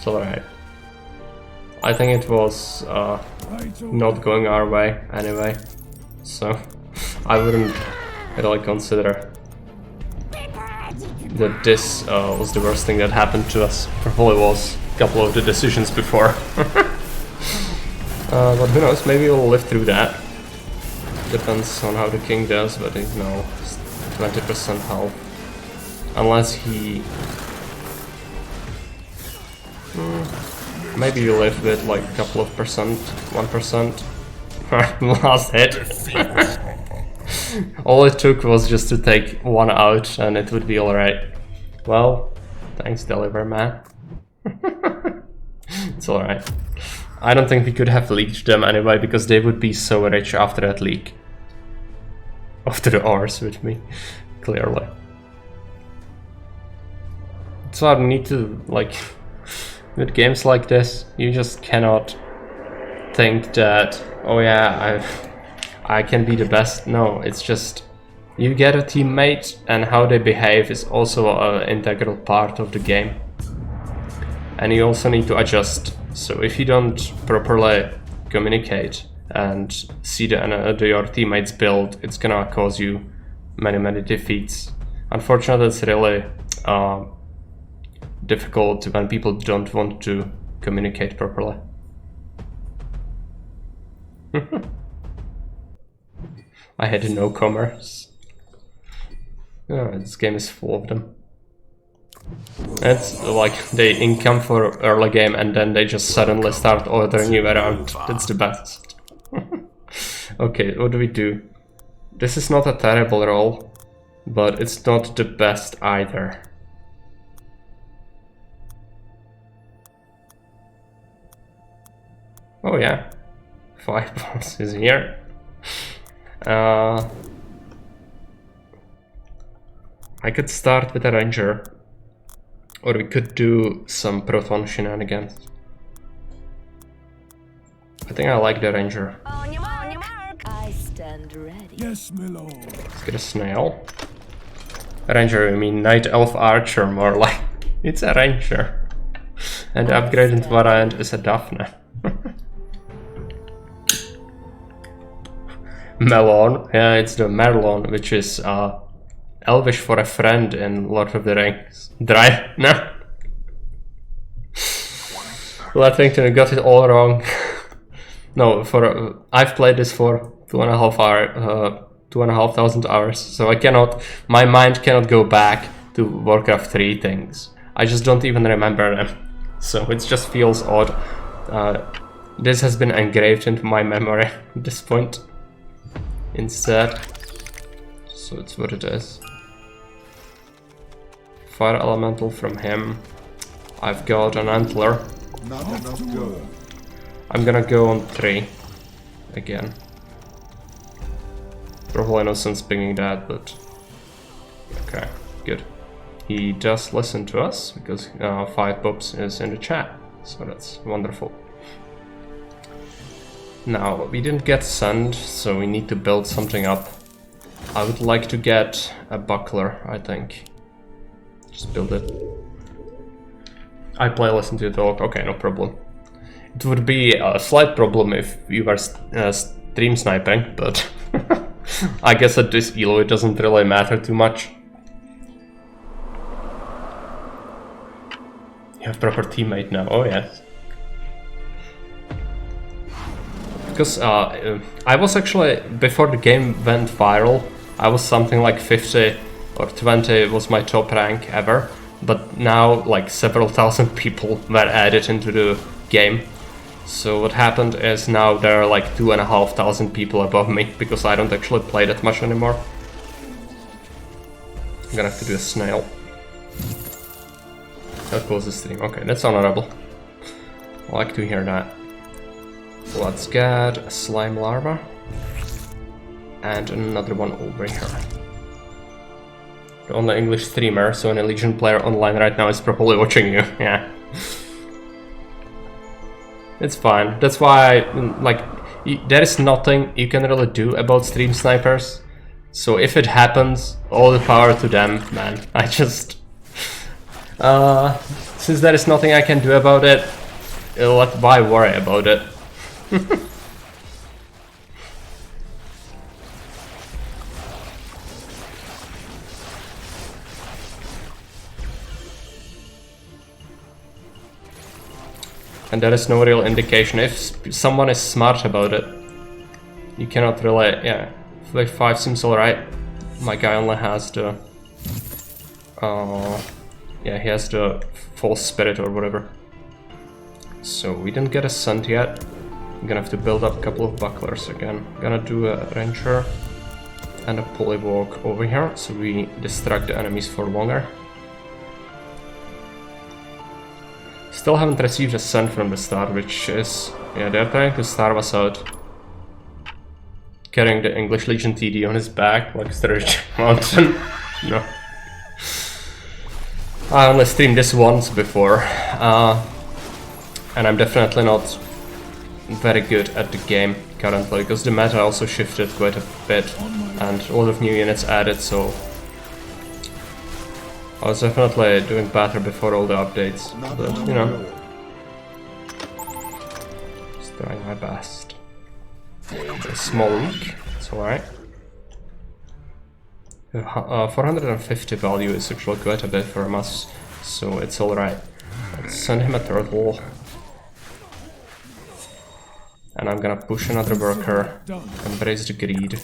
It's alright. I think it was not going our way anyway, so I wouldn't really consider that this was the worst thing that happened to us. Probably was a couple of the decisions before. But who knows, maybe we'll live through that. Depends on how the king does, but you know, 20% health. Unless he... maybe you live with like a couple of percent, 1%. Last hit. All it took was just to take one out and it would be alright. Well, thanks Deliver Man. It's alright. I don't think we could have leaked them anyway, because they would be so rich after that leak. After the R's with me, clearly. So I need to, like, with games like this, you just cannot think that, oh yeah, I can be the best. No, it's just, you get a teammate and how they behave is also an integral part of the game. And you also need to adjust. So if you don't properly communicate and see your teammates build, it's gonna cause you many defeats. Unfortunately, it's really difficult when people don't want to communicate properly. I had no commerce. Oh, this game is full of them. It's like they income for early game and then they just suddenly start ordering you around. That's the best. Okay, what do we do? This is not a terrible roll, but it's not the best either. Oh yeah, 5 balls is here. I could start with a ranger. Or we could do some proton shenanigans. I think I like the ranger. On your mark. I stand ready. Yes, my lord. Let's get a snail. Ranger, I mean Night Elf Archer, more like. It's a ranger. And the upgraded variant is a Daphne. Melon, yeah, it's the Merlon, which is Elvish for a friend in Lord of the Rings. Dry? No. Well, I think I got it all wrong. No, I've played this for 2,500 hours, so I cannot. My mind cannot go back to Warcraft 3 things. I just don't even remember them, so it just feels odd. This has been engraved into my memory at this point. Instead, so it's what it is. Fire elemental from him. I've got an antler. Not enough gold. I'm gonna go on 3 again. Probably no sense pinging that, but okay, good. He does listen to us because 5 Pops is in the chat, so that's wonderful. Now, we didn't get sand, so we need to build something up. I would like to get a buckler, I think. Just build it. I play Listen to the Dog, okay, no problem. It would be a slight problem if we were stream sniping, but I guess at this elo it doesn't really matter too much. You have proper teammate now, oh yes. Because I was actually, before the game went viral, I was something like 50 or 20 was my top rank ever. But now like several thousand people were added into the game. So what happened is now there are like 2,500 people above me because I don't actually play that much anymore. I'm gonna have to do a snail. I'll close the stream. Okay, that's honorable. I like to hear that. Let's get a slime larva. And another one over here. The only English streamer, so an Legion player online right now is probably watching you, yeah. It's fine, that's why, there is nothing you can really do about stream snipers. So if it happens, all the power to them, man. I just... since there is nothing I can do about it, why worry about it? And there is no real indication. If someone is smart about it, you cannot really, yeah, Flick 5 seems alright. My guy only has the, yeah, he has the false spirit or whatever. So we didn't get a scent yet. I'm gonna have to build up a couple of bucklers again. Gonna do a ranger and a polywalk over here, so we distract the enemies for longer. Still haven't received a scent from the start, which is, yeah, they're trying to starve us out. Carrying the English Legion TD on his back like Sturridge Mountain. No. I only streamed this once before, and I'm definitely not very good at the game currently, because the meta also shifted quite a bit and a lot of new units added, so I was definitely doing better before all the updates, but you know, just trying my best. A small leak, it's alright. 450 value is actually quite a bit for a mass, so it's alright. Let's send him a turtle. And I'm gonna push another worker, embrace the greed.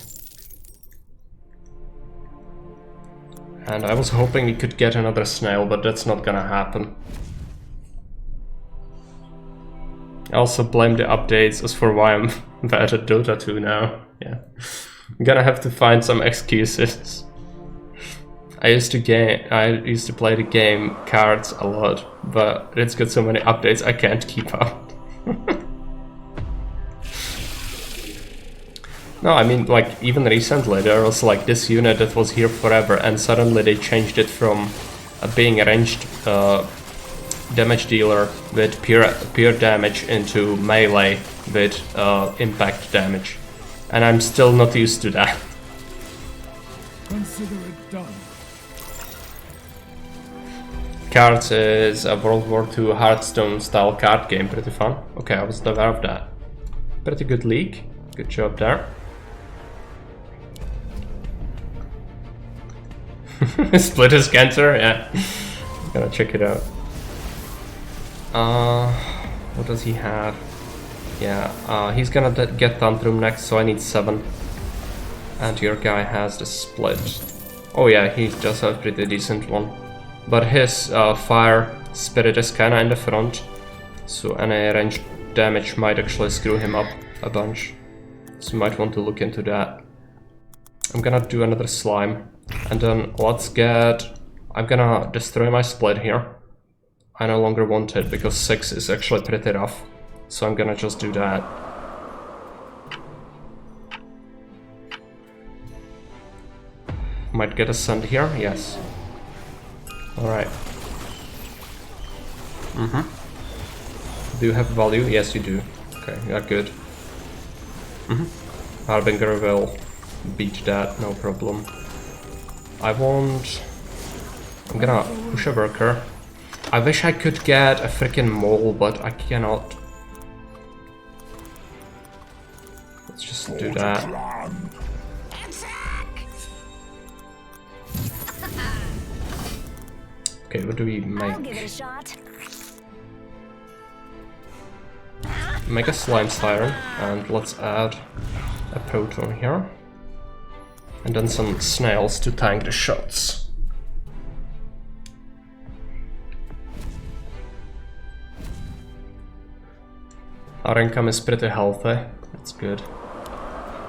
And I was hoping we could get another snail, but that's not gonna happen. I also blame the updates as for why I'm bad at Dota 2 now. Yeah, I'm gonna have to find some excuses. I used to play the game cards a lot, but it's got so many updates I can't keep up. No, I mean, like, even recently there was like this unit that was here forever, and suddenly they changed it from being a ranged damage dealer with pure damage into melee with impact damage, and I'm still not used to that. Consider it done. Cards is a World War II Hearthstone style card game, pretty fun. Okay, I wasn't aware of that. Pretty good league, good job there. Split his cancer, yeah. Gotta check it out. What does he have? Yeah, he's gonna get Tantrum next, so I need 7. And your guy has the split. Oh yeah, he does have a pretty decent one. But his fire spirit is kinda in the front, so any ranged damage might actually screw him up a bunch. So you might want to look into that. I'm gonna do another slime. And then let's get... I'm gonna destroy my split here. I no longer want it because 6 is actually pretty rough. So I'm gonna just do that. Might get a send here, yes. Alright. Do you have value? Yes, you do. Okay, you are good. Harbinger will beat that, no problem. I'm gonna push a worker. I wish I could get a freaking mole, but I cannot. Let's just do that. Okay, what do we I'll give it a make? shot. Make a slime siren, and let's add a proton here. And then some snails to tank the shots. Our income is pretty healthy, that's good.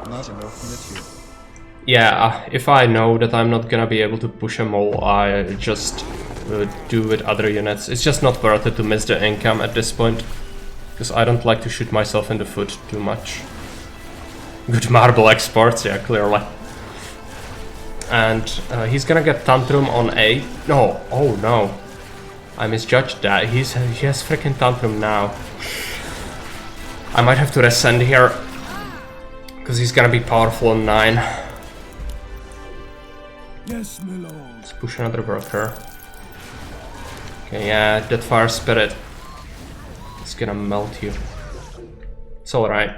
Not enough with you. Yeah, if I know that I'm not gonna be able to push a mole, I just do with other units. It's just not worth it to miss the income at this point, because I don't like to shoot myself in the foot too much. Good marble exports, yeah, clearly. And he's gonna get Tantrum on A. No, oh no. I misjudged that. He has freaking Tantrum now. I might have to resend here, because he's gonna be powerful on 9. Yes, my lord. Let's push another worker. Okay, yeah, that fire spirit is gonna melt you. It's alright.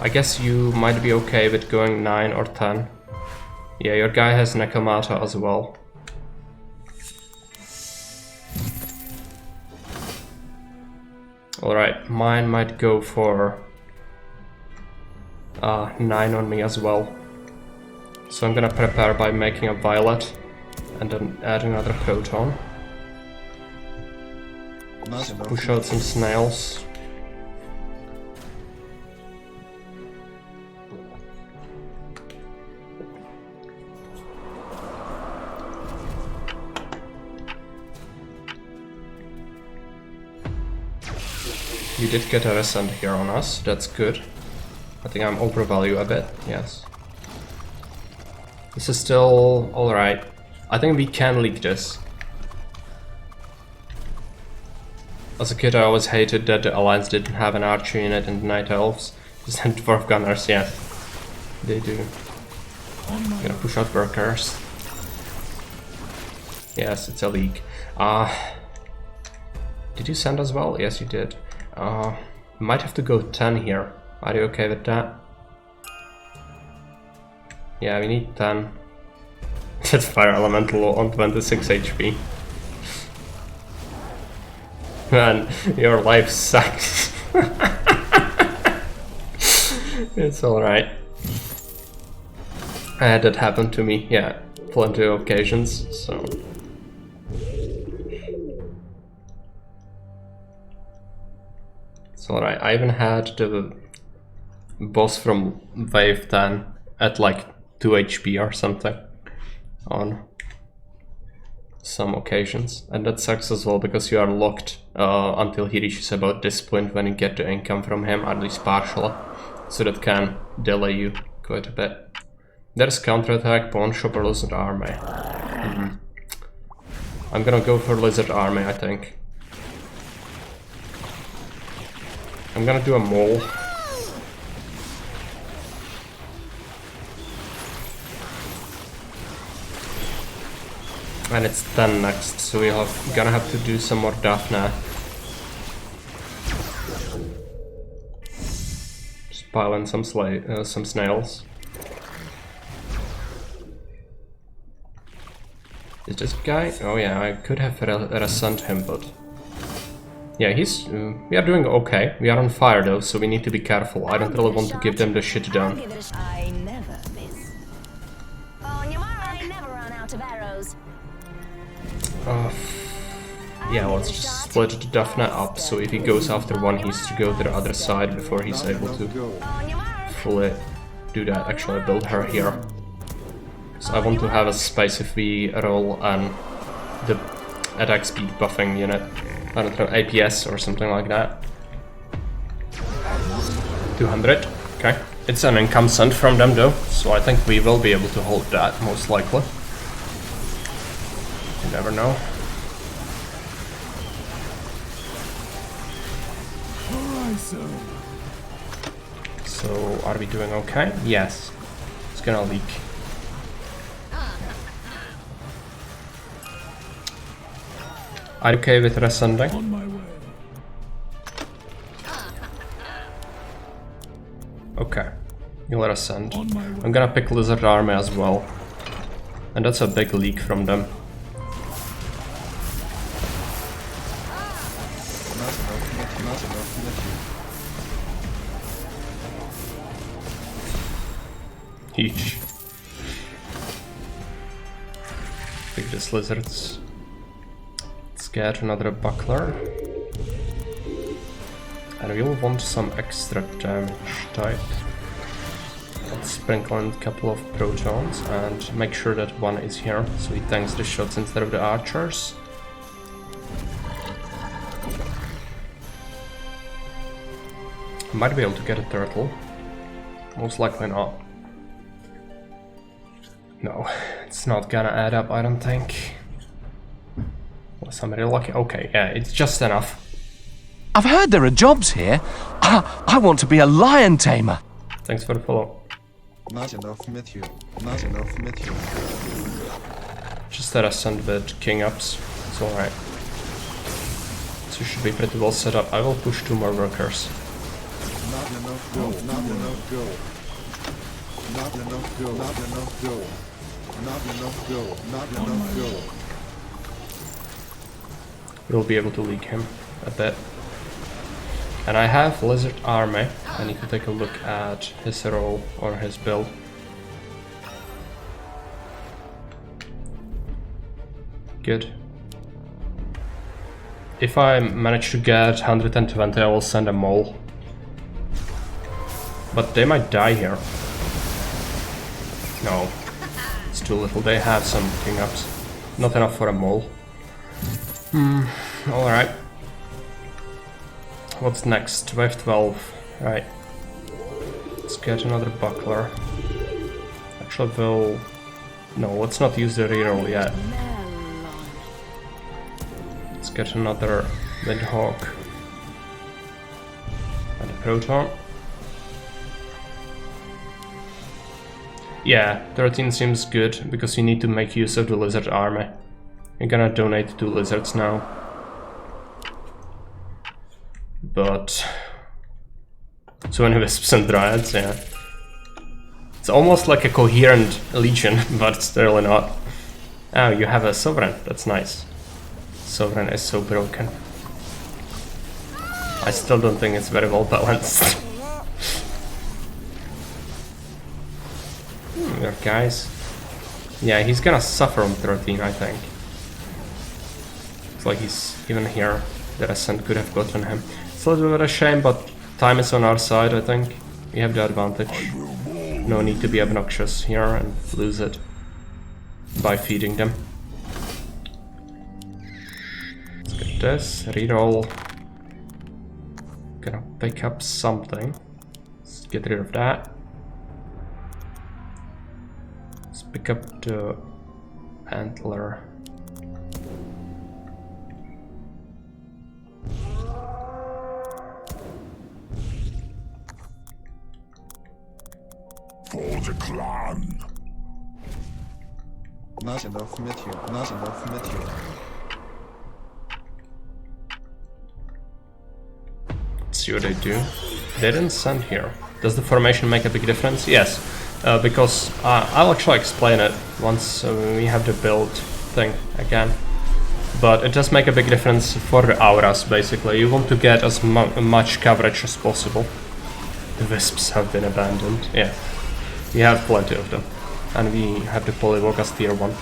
I guess you might be okay with going 9 or 10. Yeah, your guy has Nekomata as well. Alright, mine might go for 9 on me as well. So I'm gonna prepare by making a violet and then add another proton. Push out some snails. You did get a rescent here on us, that's good. I think I'm overvalue a bit, yes. This is still alright. I think we can leak this. As a kid I always hated that the Alliance didn't have an archer unit in the Night Elves. Just had Dwarf Gunners, yeah. They do. I'm gonna push out workers. Yes, it's a leak. Did you send as well? Yes, you did. Might have to go 10 here. Are you okay with that? Yeah, we need 10. That's Fire Elemental on 26 HP. Man, your life sucks. It's alright. I had that happen to me, yeah, plenty of occasions, so... It's alright, I even had the boss from Wave 10 at like 2 HP or something on some occasions, and that sucks as well because you are locked until he reaches about this point when you get the income from him, at least partially, so that can delay you quite a bit. There's counterattack, Pawn Shop or Lizard Army. I'm gonna go for Lizard Army, I think. I'm gonna do a mole. And it's 10 next, so we're gonna have to do some more Daphne. Just pile in some snails. Is this guy? Oh yeah, I could have resent him, but... Yeah, he's... we are doing okay. We are on fire though, so we need to be careful. I don't really want to give them the shit down. I never miss. On your mark. I never run out of arrows. Yeah, let's just split the Daphne up, so if he goes after one, he has to go to the other side before he's able to fully do that. Actually, build her here. So I want to have a space if we roll the attack speed buffing unit. I don't know, APS or something like that. 200, okay. It's an income sent from them though, so I think we will be able to hold that, most likely. You never know. So, are we doing okay? Yes. It's gonna leak. Are you okay with rescending? On my way. Okay. You'll rescend. I'm gonna pick Lizard Army as well. And that's a big leak from them. Huge. Pick this lizards. Let's get another buckler. And we'll want some extra damage type. Let's sprinkle in a couple of protons and make sure that one is here, so he tanks the shots instead of the archers. Might be able to get a turtle. Most likely not. No, it's not gonna add up, I don't think. Unless I'm really lucky. Okay, yeah, it's just enough. I've heard there are jobs here. I want to be a lion tamer. Thanks for the follow. Nice enough, met you. Nice enough, met you. Just that I send with king ups. It's alright. So you should be pretty well set up. I will push 2 more workers. Not enough go. Not enough go. Not enough go. Not enough go. Not enough go. Not enough go. We'll be able to leak him a bit. And I have Lizard Army. I need to take a look at his role or his build. Good. If I manage to get 120, I will send a mole. But they might die here. No, it's too little. They have some king ups. Not enough for a mole. Alright. What's next? Wave 12. Right. Let's get another buckler. Actually, we'll... No, let's not use the reroll yet. Let's get another Windhawk. And a Proton. Yeah, 13 seems good, because you need to make use of the Lizard Army. I'm gonna donate 2 lizards now. But... so many wisps and dryads, yeah. It's almost like a coherent legion, but it's really not. Oh, you have a Sovereign, that's nice. Sovereign is so broken. I still don't think it's very well balanced. There, guys. Yeah, he's gonna suffer on 13, I think. It's like he's even here. The Ascent could have gotten him. It's a little bit of a shame, but time is on our side, I think. We have the advantage. No need to be obnoxious here and lose it by feeding them. Let's get this. Reroll. Gonna pick up something. Let's get rid of that. Let's pick up the antler. For the clan. Nice enough, met you. Nice enough, met you. Let's see what they do. They didn't send here. Does the formation make a big difference? Yes, because I'll actually explain it once we have the build thing again. But it does make a big difference for the auras, basically. You want to get as much coverage as possible. The wisps have been abandoned, yeah. We have plenty of them. And we have the Polywog as tier 1,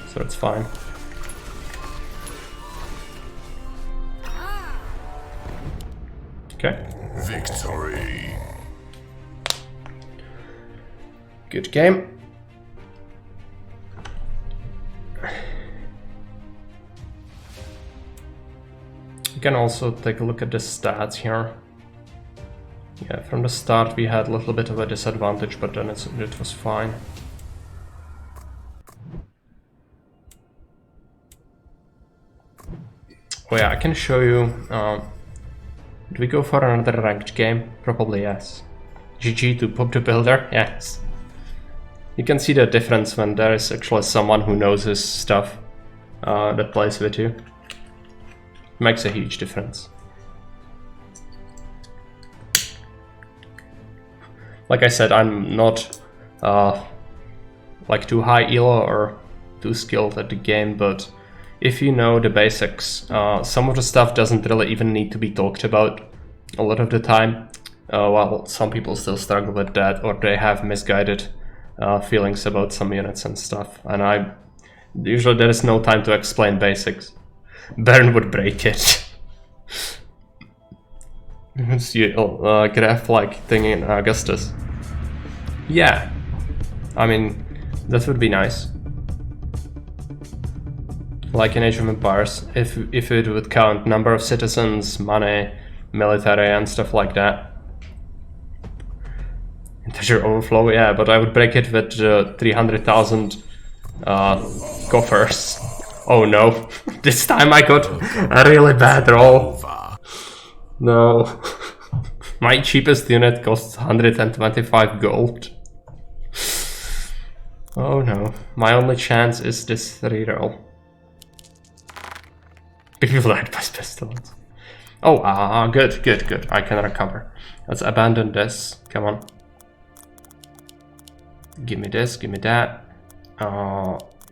so it's fine. Okay. Victory. Good game. You can also take a look at the stats here. Yeah, from the start we had a little bit of a disadvantage, but then it was fine. Oh yeah, I can show you. Do we go for another ranked game? Probably yes. GG to Pop the Builder? Yes. You can see the difference when there is actually someone who knows his stuff that plays with you. Makes a huge difference. Like I said, I'm not like too high elo or too skilled at the game, but if you know the basics, some of the stuff doesn't really even need to be talked about a lot of the time. Well, some people still struggle with that, or they have misguided feelings about some units and stuff, and usually there is no time to explain basics. Baron would break it. See graph-like thing in Augustus. Yeah, I mean, that would be nice. Like in Age of Empires, if it would count number of citizens, money, military and stuff like that. Integer overflow, yeah, but I would break it with 300,000 coffers. Oh no, this time I got a really bad roll. No. My cheapest unit costs 125 gold. Oh no, my only chance is this reroll. People died by pestilence. Oh, good, good, good. I can recover. Let's abandon this. Come on. Give me this, give me that.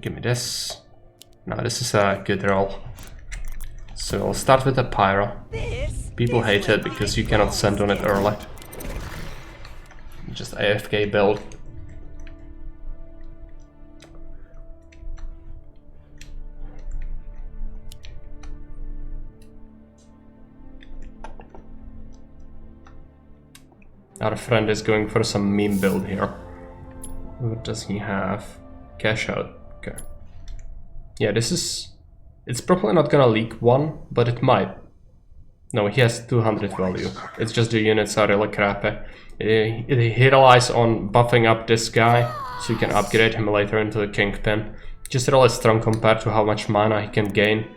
Give me this. No, this is a good roll. So I'll start with the pyro. People hate it because you cannot send on it early. Just AFK build. Our friend is going for some meme build here. What does he have? Cash out. Okay. Yeah, this is... It's probably not gonna leak 1, but it might. No, he has 200 value. It's just the units are really crappy. He relies on buffing up this guy, so you can upgrade him later into the Kingpin. Just really strong compared to how much mana he can gain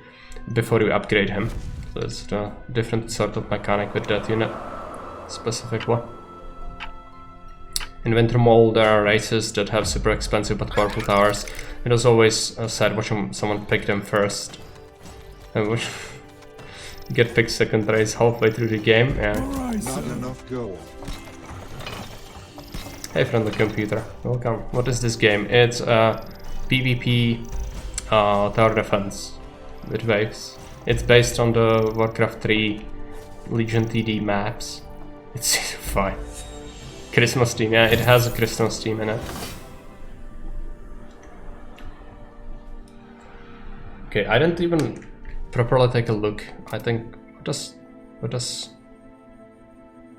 before you upgrade him. So it's a different sort of mechanic with that unit, specifically. In Wintermold there are races that have super expensive but powerful towers. It was always sad watching someone pick them first. And which get picked second race halfway through the game. Yeah. Not enough gold. Hey friendly computer, welcome. What is this game? It's PvP tower defense with waves. It's based on the Warcraft 3 Legion TD maps. It's season 5. Christmas theme, yeah, it has a Christmas theme in it. Okay, I didn't even properly take a look. I think, what does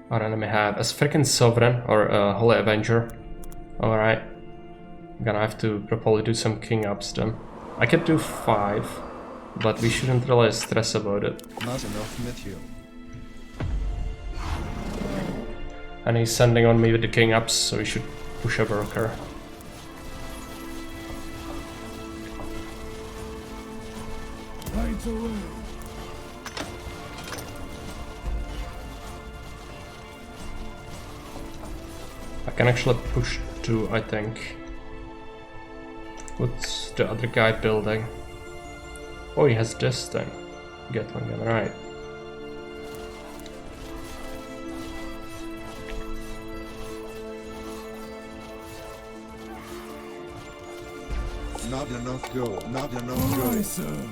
our enemy have? A freaking Sovereign or a Holy Avenger. Alright. I'm gonna have to probably do some king ups then. I could do 5, but we shouldn't really stress about it. Not enough Mithril. And he's sending on me with the king ups, so we should push a worker. Right away. I can actually push 2, I think. What's the other guy building? Oh, he has this thing. Gatling gun, right. Not enough gold. Not enough gold.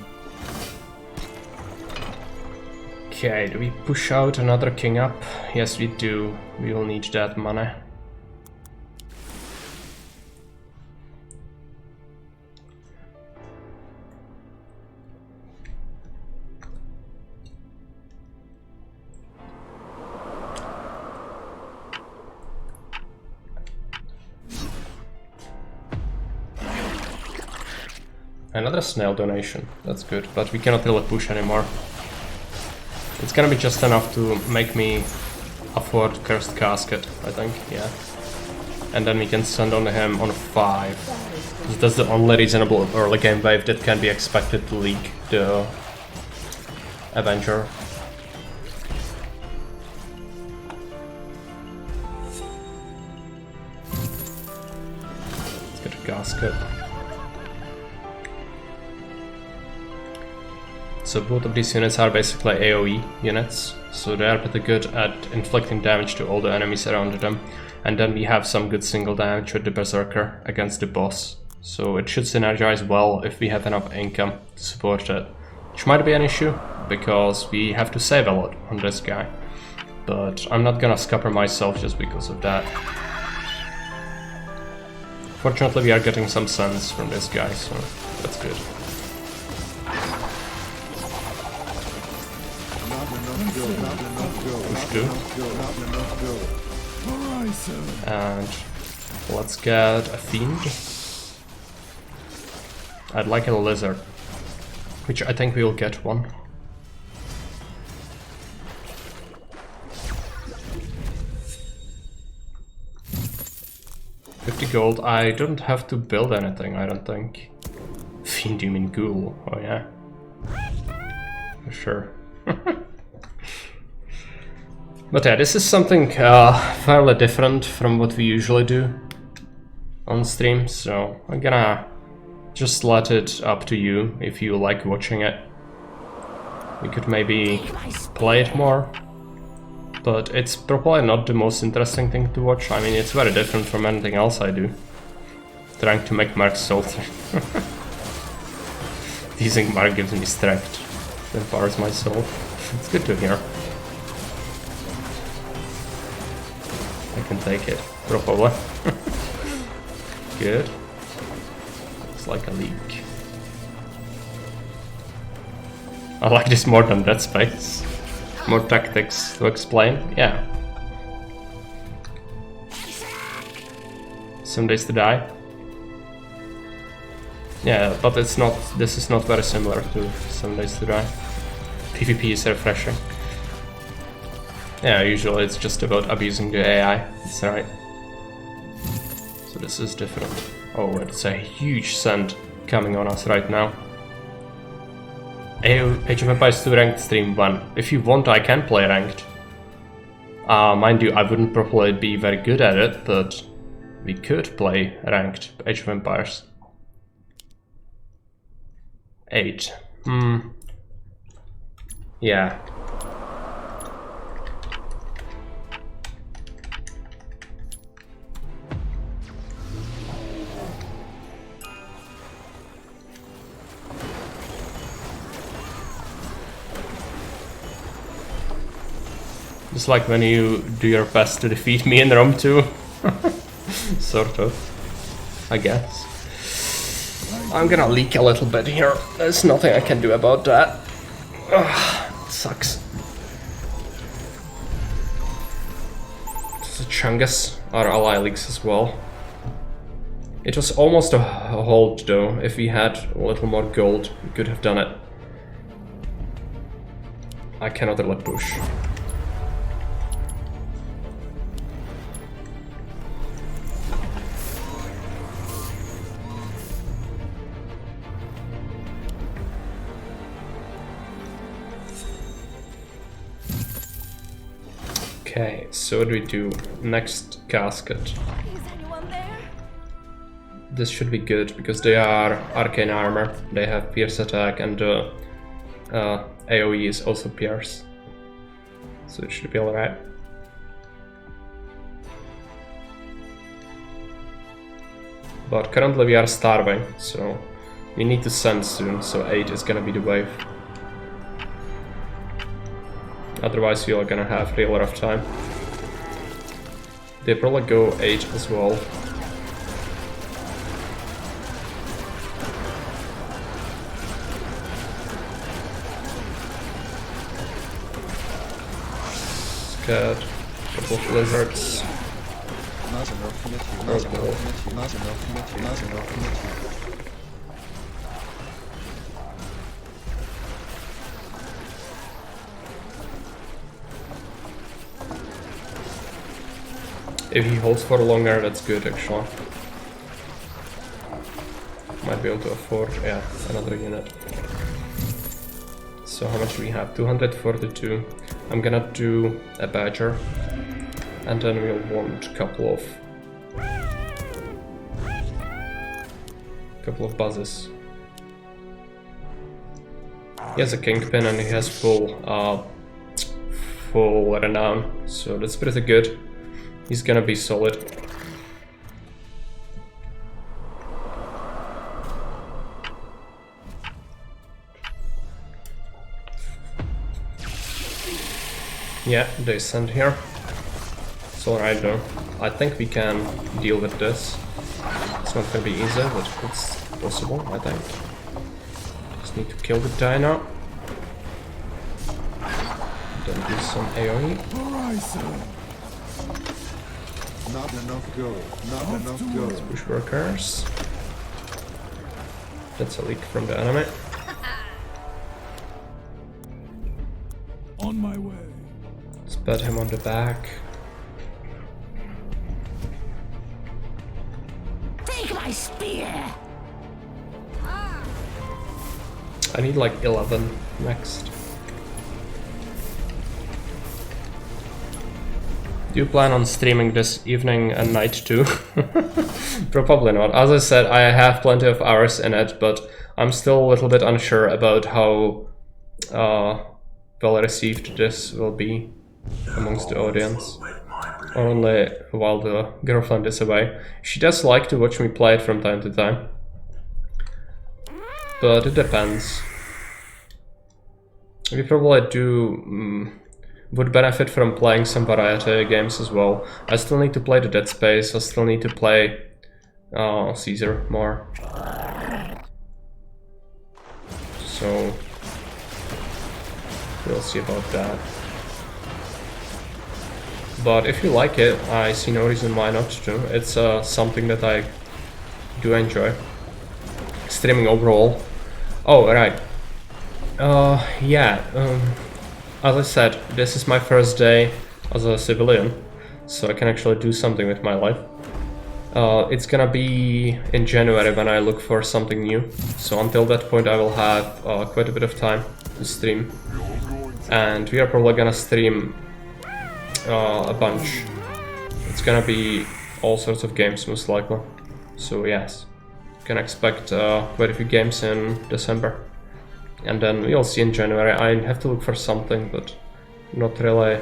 Okay, do we push out another king up? Yes, we do. We will need that money. Another snail donation, that's good, but we cannot really push anymore. It's gonna be just enough to make me afford Cursed Casket, I think, yeah. And then we can send on him on 5. That's the only reasonable early game wave that can be expected to leak the Avenger. Let's get a Casket. So both of these units are basically AoE units, so they are pretty good at inflicting damage to all the enemies around them. And then we have some good single damage with the Berserker against the boss. So it should synergize well if we have enough income to support it. Which might be an issue, because we have to save a lot on this guy. But I'm not gonna scupper myself just because of that. Fortunately we are getting some sense from this guy, so that's good. Push 2. And let's get a Fiend. I'd like a Lizard, which I think we will get one. $50 gold. I don't have to build anything, I don't think. Fiend, you mean Ghoul? Oh yeah. For sure. But yeah, this is something fairly different from what we usually do. on stream, so I'm gonna just let it up to you if you like watching it. We could maybe play it more, but it's probably not the most interesting thing to watch. I mean, it's very different from anything else I do. Trying to make Mark salty. Teasing Mark gives me strength, empowers my soul. It's good to hear. I can take it, probably. Good. Looks like a leak. I like this more than Dead Space. More tactics to explain, yeah. Some Days to Die. Yeah, but it's not. This is not very similar to Some Days to Die. PvP is refreshing. Yeah, usually it's just about abusing the AI. That's right. So this is different. Oh, it's a huge send coming on us right now. Age of Empires 2 ranked stream 1. If you want, I can play ranked. Mind you, I wouldn't probably be very good at it, but we could play ranked Age of Empires. 8. Yeah. Just like when you do your best to defeat me in Rome 2. Sort of, I guess. I'm gonna leak a little bit here. There's nothing I can do about that. Ugh, it sucks. So Chungus, our ally, leaks as well. It was almost a hold though. If we had a little more gold, we could have done it. I cannot really push. Okay, so what do we do? Next casket. Is anyone there? This should be good because they are arcane armor. They have pierce attack and AoE is also pierce. So it should be alright. But currently we are starving, so we need to send soon, so 8 is gonna be the wave. Otherwise we are gonna have real rough time. They probably go 8 as well. Scared. Couple of lizards. If he holds for longer, that's good actually. Might be able to afford, yeah, another unit. So how much do we have? 242. I'm gonna do a badger. And then we'll want a couple of buzzes. He has a kingpin and he has full renown, so that's pretty good. He's gonna be solid. Yeah, they send here. It's alright though. I think we can deal with this. It's not gonna be easy, but it's possible, I think. Just need to kill the dino. Then do some AoE. Not enough gold. Not enough gold. Push workers. That's a leak from the enemy. On my way. Let's pat him on the back. Take my spear! I need like 11 next. Do you plan on streaming this evening and night too? Probably not. As I said, I have plenty of hours in it, but I'm still a little bit unsure about how well received this will be amongst the audience. Only while the girlfriend is away. She does like to watch me play it from time to time. But it depends. We probably would benefit from playing some variety games as well. I still need to play the Dead Space, I still need to play Caesar more. So we'll see about that. But if you like it, I see no reason why not to. It's something that I do enjoy. Streaming overall. Oh, right. Yeah. As I said, this is my first day as a civilian, so I can actually do something with my life. It's gonna be in January when I look for something new, so until that point I will have quite a bit of time to stream. And we are probably gonna stream a bunch. It's gonna be all sorts of games most likely, so yes, you can expect quite a few games in December. And then we'll see in January. I have to look for something, but not really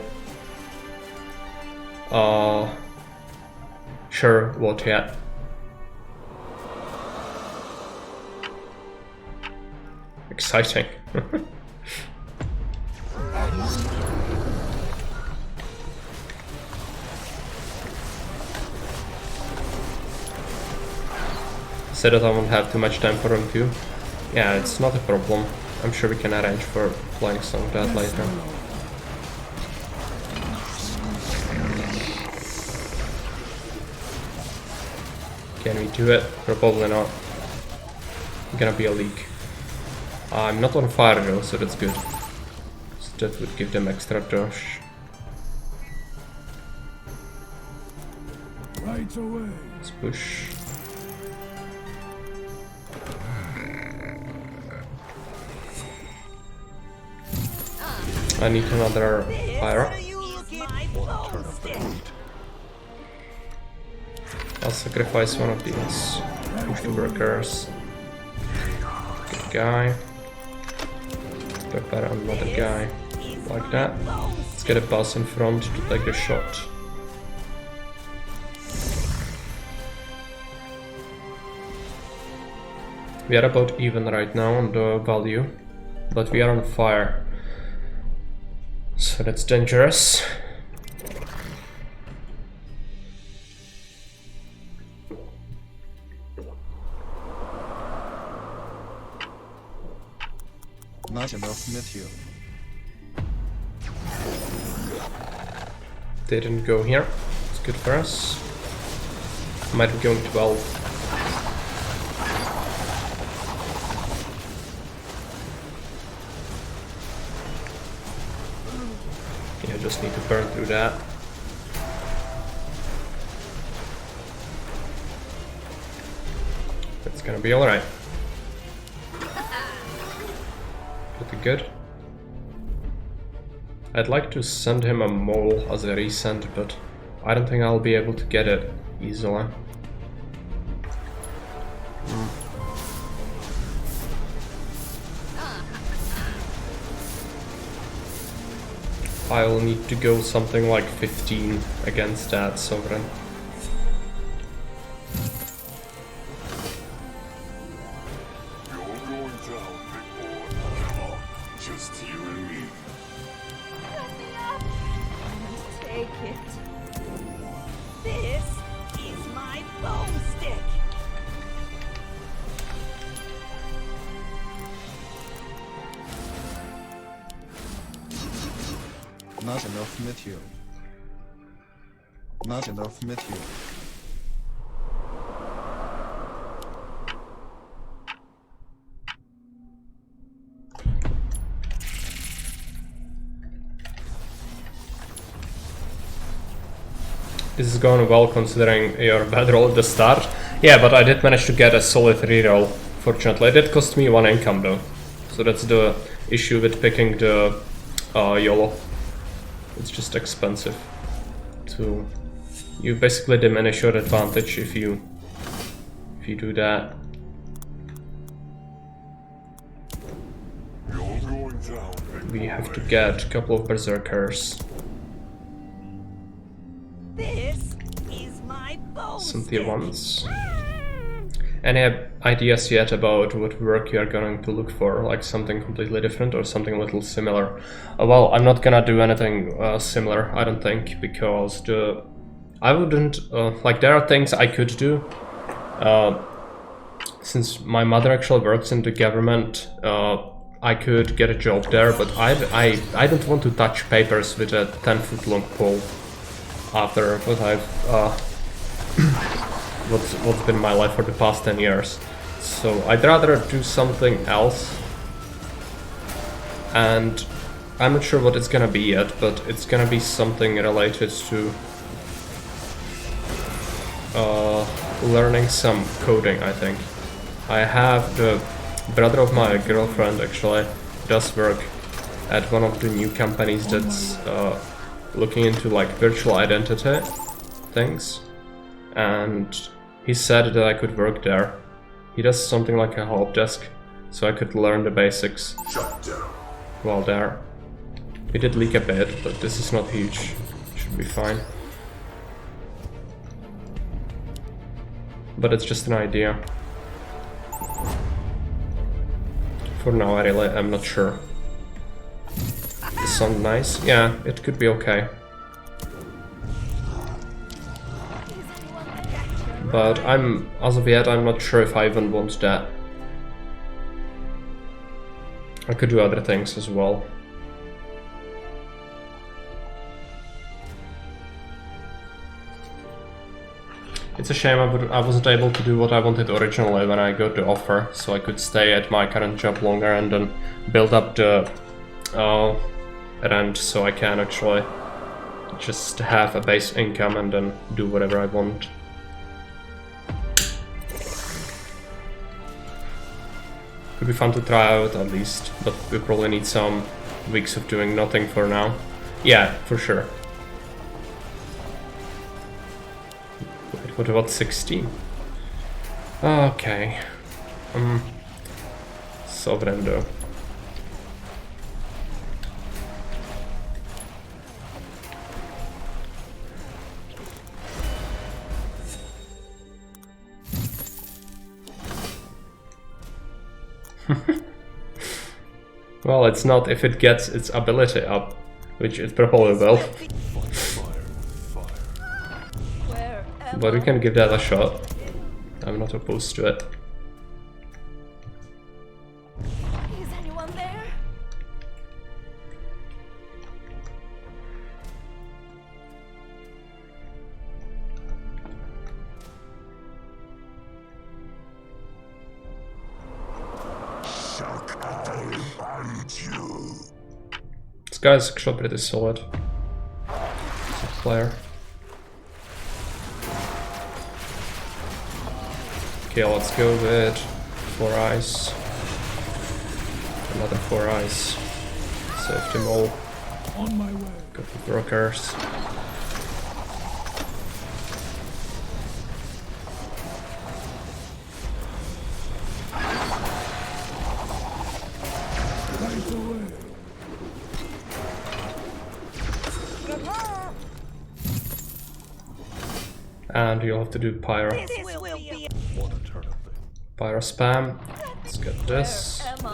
sure what yet. Exciting. Said that I won't have too much time for him too. Yeah, it's not a problem. I'm sure we can arrange for playing some of that later. Can we do it? Probably not. Gonna be a leak. I'm not on fire though, so that's good. So that would give them extra dash. Right away. Let's push. I need another fire. I'll sacrifice one of these. Push the workers. Good guy. Prepare another guy. Like that. Let's get a bus in front to take the shot. We are about even right now on the value, but we are on fire. So that's dangerous. Not enough material. Didn't go here. It's good for us. Might be going 12. Yeah, just need to burn through that. That's gonna be alright. Pretty good. I'd like to send him a mole as a resend, but I don't think I'll be able to get it easily. I'll need to go something like 15 against that Sovereign. You're going down, big boy. Just you and me. Take it. This is my bone stick. Not enough material. Not enough material. This is going well considering your bad roll at the start. Yeah, but I did manage to get a solid reroll, fortunately. It did cost me 1 income though. So that's the issue with picking the YOLO. It's just expensive. It's So you basically diminish your advantage if you do that. You're going down, big We have to boy. get a couple of berserkers. This is my bone Some stick. tier 1s. Any ideas yet about what work you are going to look for? Like something completely different or something a little similar? Well, I'm not gonna do anything similar, I don't think, because I wouldn't... like, there are things I could do. Since my mother actually works in the government, I could get a job there, but I don't want to touch papers with a 10-foot long pole after what I've what's been my life for the past 10 years. So I'd rather do something else, and I'm not sure what it's gonna be yet, but it's gonna be something related to learning some coding, I think. I have the brother of my girlfriend actually does work at one of the new companies that's looking into like virtual identity things, and he said that I could work there. He does something like a help desk, so I could learn the basics while there. We did leak a bit, but this is not huge. Should be fine. But it's just an idea. For now, I really am not sure. Does it sound nice? Yeah, it could be okay. But as of yet, I'm not sure if I even want that. I could do other things as well. It's a shame I wasn't able to do what I wanted originally when I got the offer, so I could stay at my current job longer and then build up the rent so I can actually just have a base income and then do whatever I want. Could be fun to try out at least, but we probably need some weeks of doing nothing for now. Yeah, for sure. Wait, what about 16? Okay. Sovereign though. Well, it's not if it gets its ability up, which it probably will. Where am But we I? can give that a shot. I'm not opposed to it. Is anyone there? This guy's actually pretty solid as a player. Okay, let's go with 4 eyes. Another 4 eyes. Save them all. On my way. Go for brokers. Right away. And you'll have to do pyro. This will be. What a turn of it. Pyro spam. Let's get this. Where am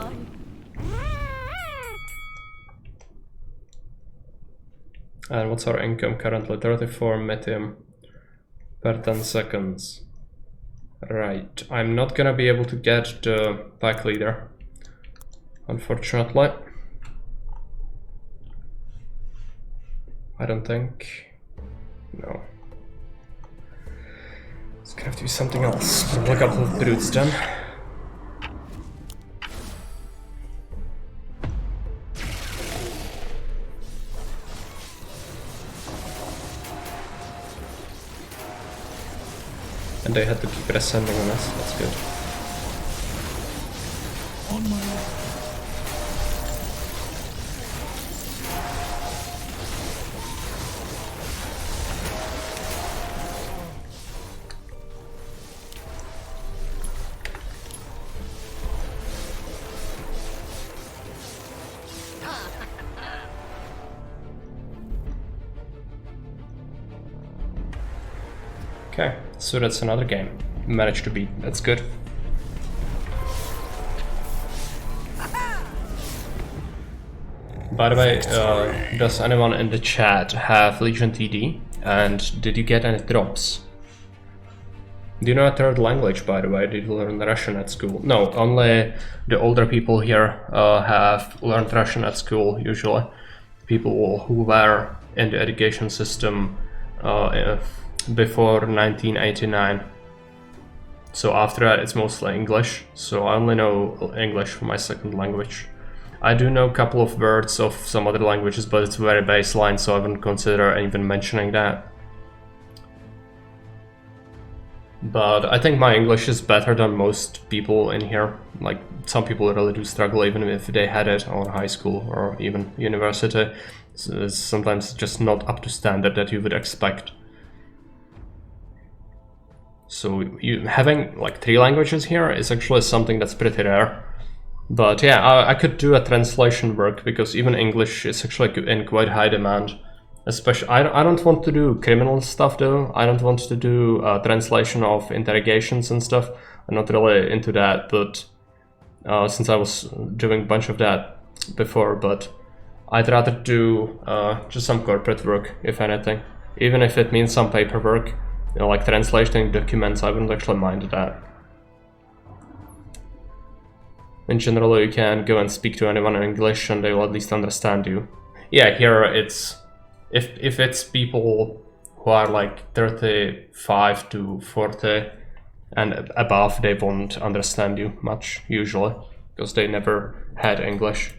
I? And what's our income currently? 34 methium per 10 seconds. Right, I'm not gonna be able to get the pack leader, unfortunately. I don't think. No. It's gonna have to be something else. Probably a couple of brutes then. And they had to keep it ascending on us, that's good. On my way. Okay, so that's another game. Managed to beat. That's good. By the way, does anyone in the chat have Legion TD? And did you get any drops? Do you know a third language, by the way? Did you learn Russian at school? No, only the older people here have learned Russian at school, usually. People who were in the education system before 1989. So after that, it's mostly English. So I only know English for my second language. I do know a couple of words of some other languages, but it's very baseline, so I wouldn't consider even mentioning that. But I think my English is better than most people in here. Like, some people really do struggle even if they had it on high school or even university. So it's sometimes just not up to standard that you would expect. So you having like 3 languages here is actually something that's pretty rare. But yeah, I could do a translation work because even English is actually in quite high demand. Especially, I don't want to do criminal stuff though. I don't want to do translation of interrogations and stuff. I'm not really into that, but since I was doing a bunch of that before, but I'd rather do just some corporate work, if anything. Even if it means some paperwork, you know, like translating documents, I wouldn't actually mind that. In general, you can go and speak to anyone in English and they will at least understand you. Yeah, here it's... If it's people who are like 35 to 40 and above, they won't understand you much, usually, because they never had English.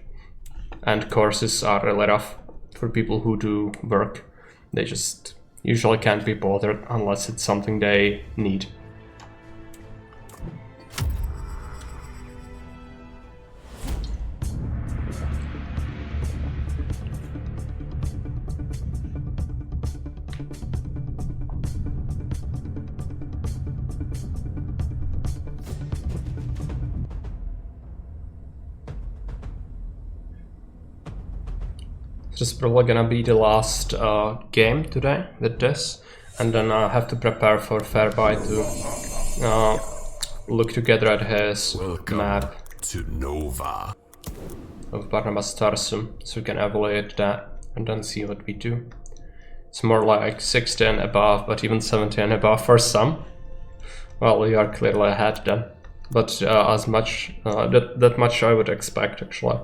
And courses are really rough for people who do work. They just usually can't be bothered unless it's something they need. This is probably gonna be the last game today with this, and then I have to prepare for Fairby to look together at his map to Nova. of Barnabas Tarsum, so we can evaluate that and then see what we do. It's more like 60 and above, but even 70 and above for some. Well, we are clearly ahead then, but as much that much I would expect actually,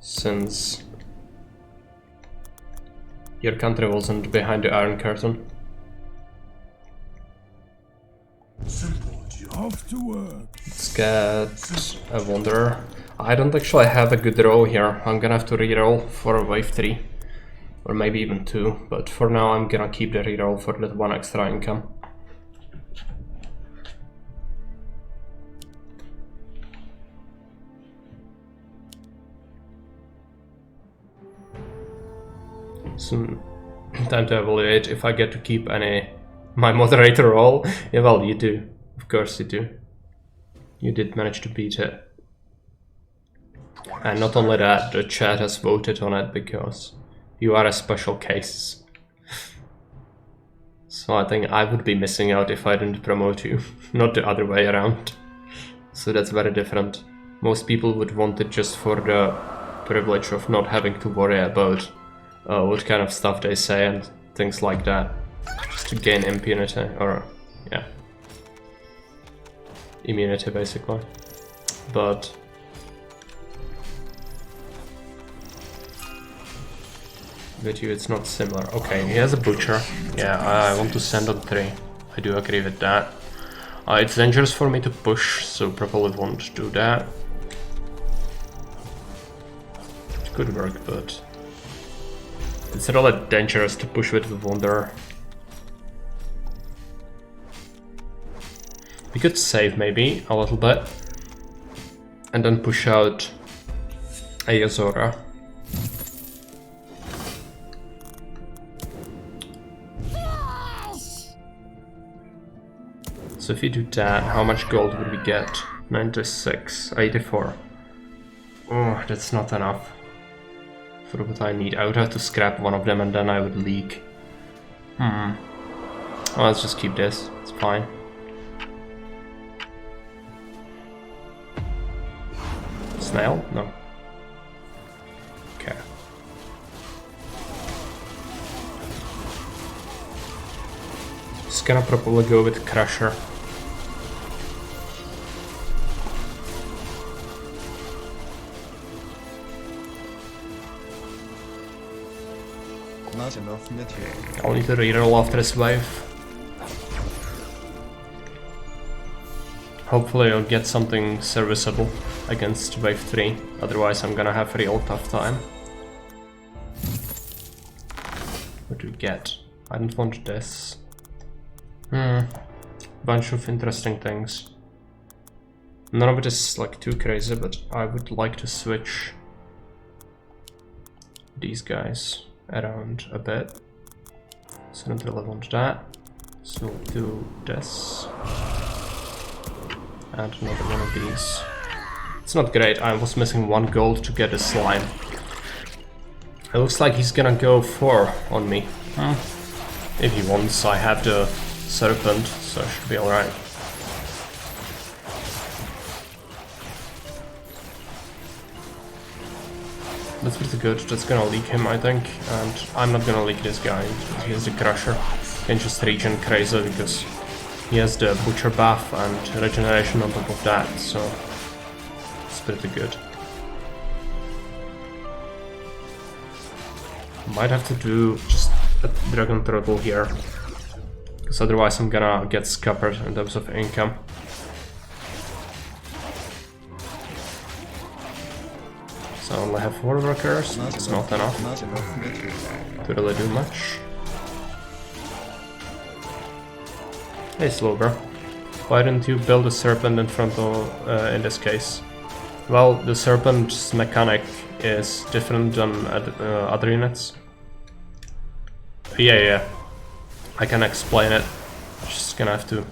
since your country wasn't behind the Iron Curtain. Off to work. Let's get a Wanderer. I don't actually have a good roll here. I'm gonna have to reroll for wave 3. Or maybe even 2. But for now I'm gonna keep the reroll for that 1 extra income. So, time to evaluate if I get to keep my moderator role. Yeah, well, you do. Of course you do. You did manage to beat it. And not only that, the chat has voted on it because you are a special case. So I think I would be missing out if I didn't promote you, not the other way around. So that's very different. Most people would want it just for the privilege of not having to worry about what kind of stuff they say and things like that, just to gain impunity, or yeah, immunity basically. But with you it's not similar. Okay, he has a butcher. Yeah, I want to send on 3. I do agree with that. It's dangerous for me to push, so probably won't do that. It could work, but it's really dangerous to push with the Wanderer. We could save maybe a little bit and then push out Ayazora. So if you do that, how much gold would we get? 96, 84. Oh, that's not enough for what I need. I would have to scrap one of them and then I would leak. Oh, let's just keep this. It's fine. Snail? No. Okay. Just gonna probably go with Crusher. Not enough material. I'll need to reroll after this wave. Hopefully I'll get something serviceable against wave 3, otherwise I'm gonna have a real tough time. What do we get? I don't want this. Bunch of interesting things. None of it is like too crazy, but I would like to switch these guys around a bit. So I don't really want that. So we'll do this. And another one of these. It's not great, I was missing 1 gold to get a slime. It looks like he's gonna go 4 on me. If he wants, I have the serpent, so I should be alright. That's pretty good, that's gonna leak him, I think. And I'm not gonna leak this guy, he has the Crusher. Can just regen crazy because he has the Butcher buff and regeneration on top of that, so it's pretty good. Might have to do just a Dragon Turtle here, because otherwise I'm gonna get scuppered in terms of income. So I only have 4 workers, it's not enough to really do much. Hey Slowbro, why didn't you build a serpent in front of, in this case? Well, the serpent's mechanic is different than other units. Yeah, I can explain it, just gonna have to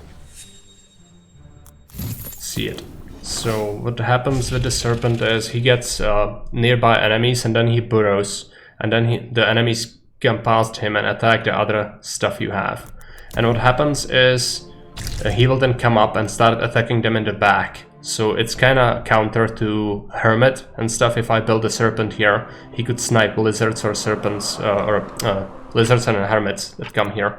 see it. So what happens with the serpent is he gets nearby enemies and then he burrows, and then the enemies come past him and attack the other stuff you have. And what happens is he will then come up and start attacking them in the back. So it's kinda counter to Hermit and stuff. If I build a serpent here, he could snipe lizards or serpents, lizards and hermits that come here.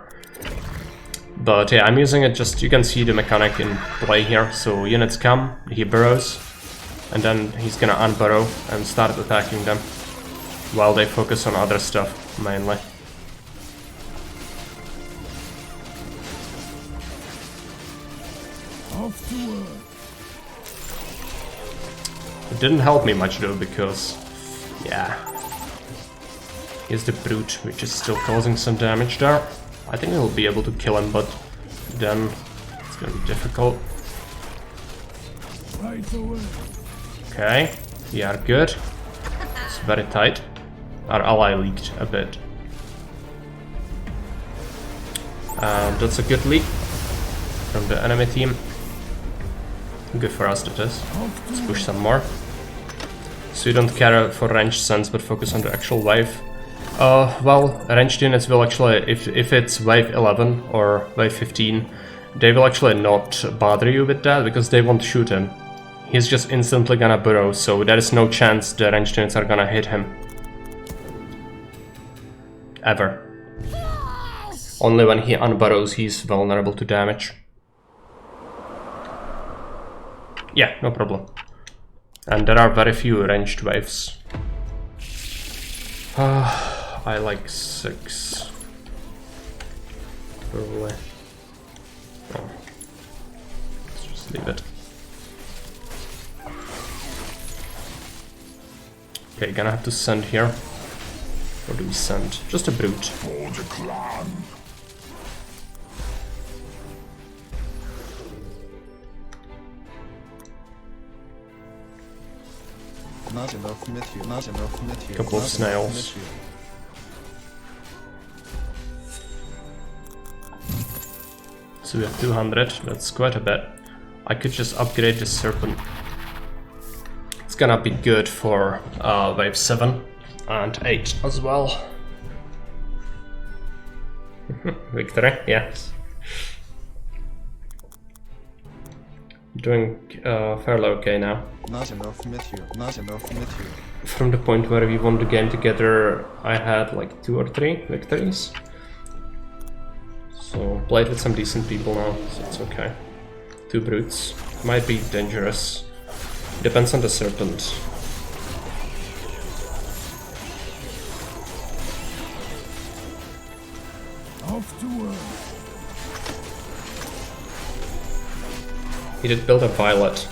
But yeah, I'm using it just, you can see the mechanic in play here. So units come, he burrows, and then he's gonna unburrow and start attacking them, while they focus on other stuff, mainly. It didn't help me much though, because, yeah, here's the brute, which is still causing some damage there. I think we'll be able to kill him, but then it's gonna be difficult. Okay, we are good. It's very tight. Our ally leaked a bit. That's a good leak from the enemy team. Good for us, that is. Let's push some more. So you don't care for ranged sense, but focus on the actual wave. Well, ranged units will actually, if it's wave 11 or wave 15, they will actually not bother you with that, because they won't shoot him. He's just instantly gonna burrow, so there is no chance the ranged units are gonna hit him. Ever. Only when he unburrows, he's vulnerable to damage. Yeah, no problem. And there are very few ranged waves. I like 6. Probably. Oh. Let's just leave it. Okay, gonna have to send here. What do we send? Just a brute. For the clan. Not enough material. Not enough material. Couple of not snails. enough material. So we have 200, that's quite a bit. I could just upgrade this serpent. It's gonna be good for wave 7 and 8 as well. Victory, yes. doing fairly okay now. Not enough material. Not enough material. From the point where we won the game together, I had like 2 or 3 victories. So played with some decent people now, so it's okay. 2 brutes. Might be dangerous. Depends on the serpent. Off to work. He did build a violet.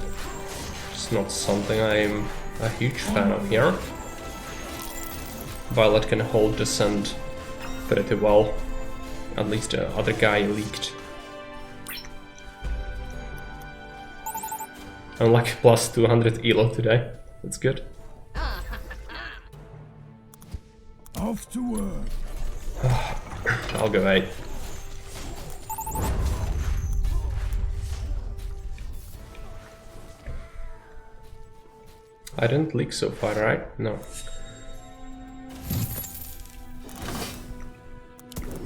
It's not something I'm a huge fan of here. Violet can hold descent pretty well. At least the other guy leaked. I'm like plus 200 elo today. That's good. Off to work. I'll go 8. I didn't leak so far, right? No.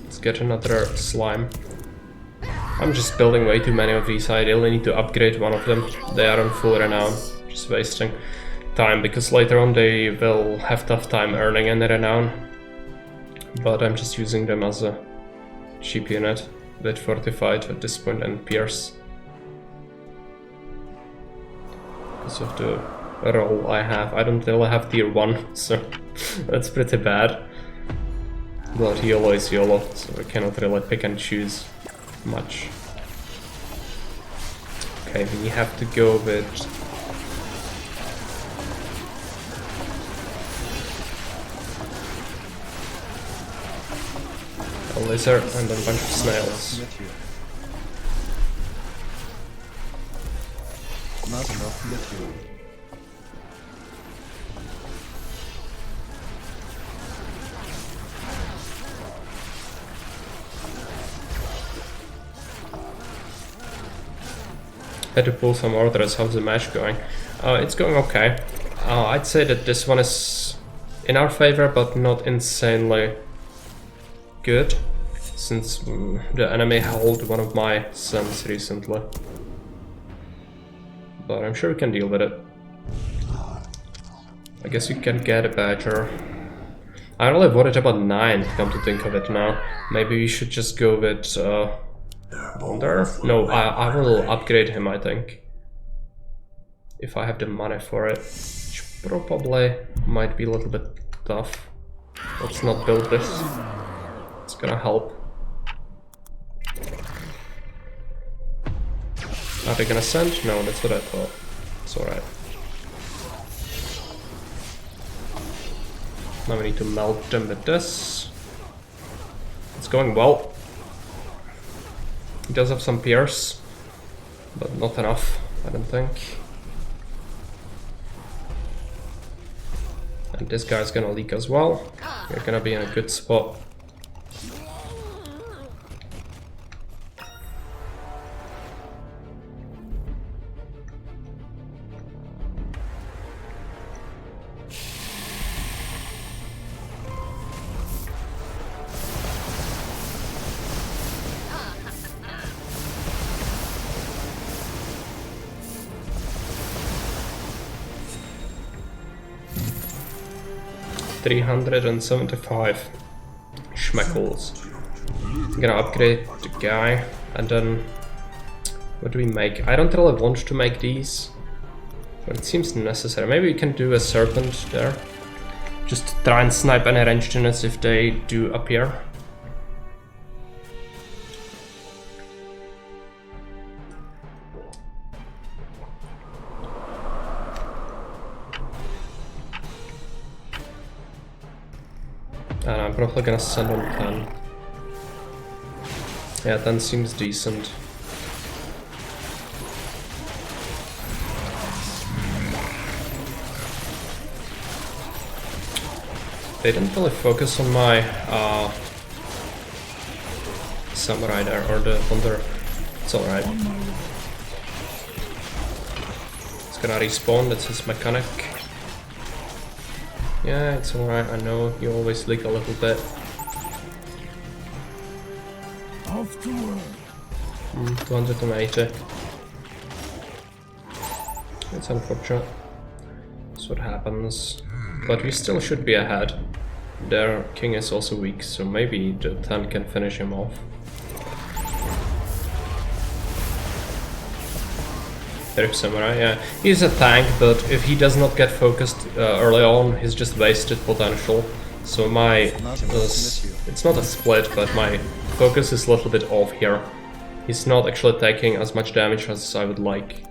Let's get another slime. I'm just building way too many of these. I really need to upgrade one of them. They are on full renown. Just wasting time because later on they will have tough time earning any renown. But I'm just using them as a cheap unit. Bit fortified at this point and pierce. Because of the roll I have. I don't really have tier 1, so that's pretty bad. But YOLO is YOLO, so I cannot really pick and choose much. Okay, we have to go with a lizard and a bunch of snails. Material. Not enough material. Had to pull some orders. How's the match going? It's going okay. I'd say that this one is in our favor, but not insanely good, since the enemy held one of my sons recently. But I'm sure we can deal with it. I guess you can get a badger. I really worried about 9, come to think of it now. Maybe we should just go with Wonder? No, I will upgrade him, I think. If I have the money for it. Which probably might be a little bit tough. Let's not build this. It's gonna help. Are they gonna send? No, that's what I thought. It's alright. Now we need to melt them with this. It's going well. He does have some pierce, but not enough, I don't think. And this guy's gonna leak as well. You're gonna be in a good spot. $375 schmeckles. I'm gonna upgrade the guy, and then what do we make? I don't really want to make these, but it seems necessary. Maybe we can do a serpent there. Just try and snipe any ranged units if they do appear. And I'm probably gonna send on 10. Yeah, 10 seems decent. They didn't really focus on my samurai there, or the thunder. It's alright. It's gonna respawn, that's his mechanic. Yeah, it's alright, I know, you always leak a little bit. Off to work. 280. It's unfortunate. That's what happens. But we still should be ahead. Their king is also weak, so maybe the tank can finish him off. Their samurai, yeah. He's a tank, but if he does not get focused early on, he's just wasted potential. So my... it's not a split, but my focus is a little bit off here. He's not actually taking as much damage as I would like.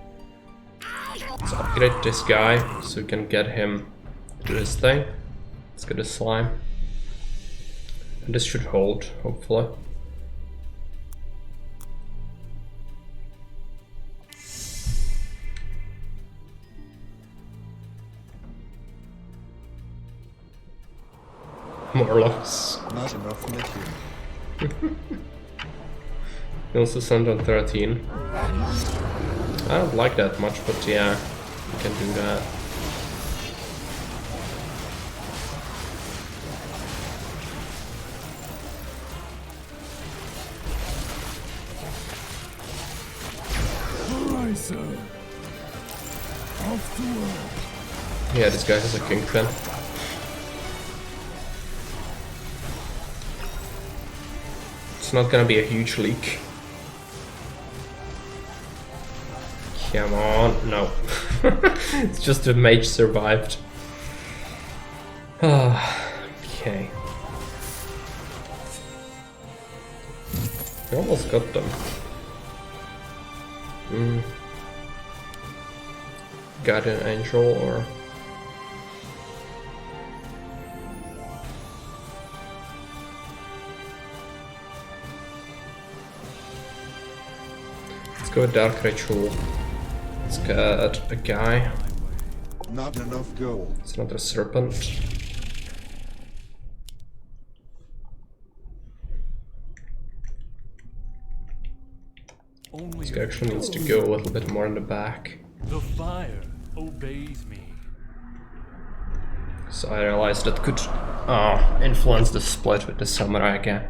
Let's upgrade this guy, so we can get him to do his thing. Let's get a slime. And this should hold, hopefully. More loss. Not enough material. He also sent on 13. I don't like that much, but yeah, we can do that. Alright, sir. Off to work. Yeah, this guy has a kingpin. It's not gonna be a huge leak. Come on, no. It's just the mage survived. Okay. We almost got them. Guardian Angel or... Let's go with Dark Ritual. Let's get a guy. Not enough gold. It's not a serpent. This guy actually needs to go a little bit more in the back. The fire obeys me. So I realized that could influence the split with the samurai again.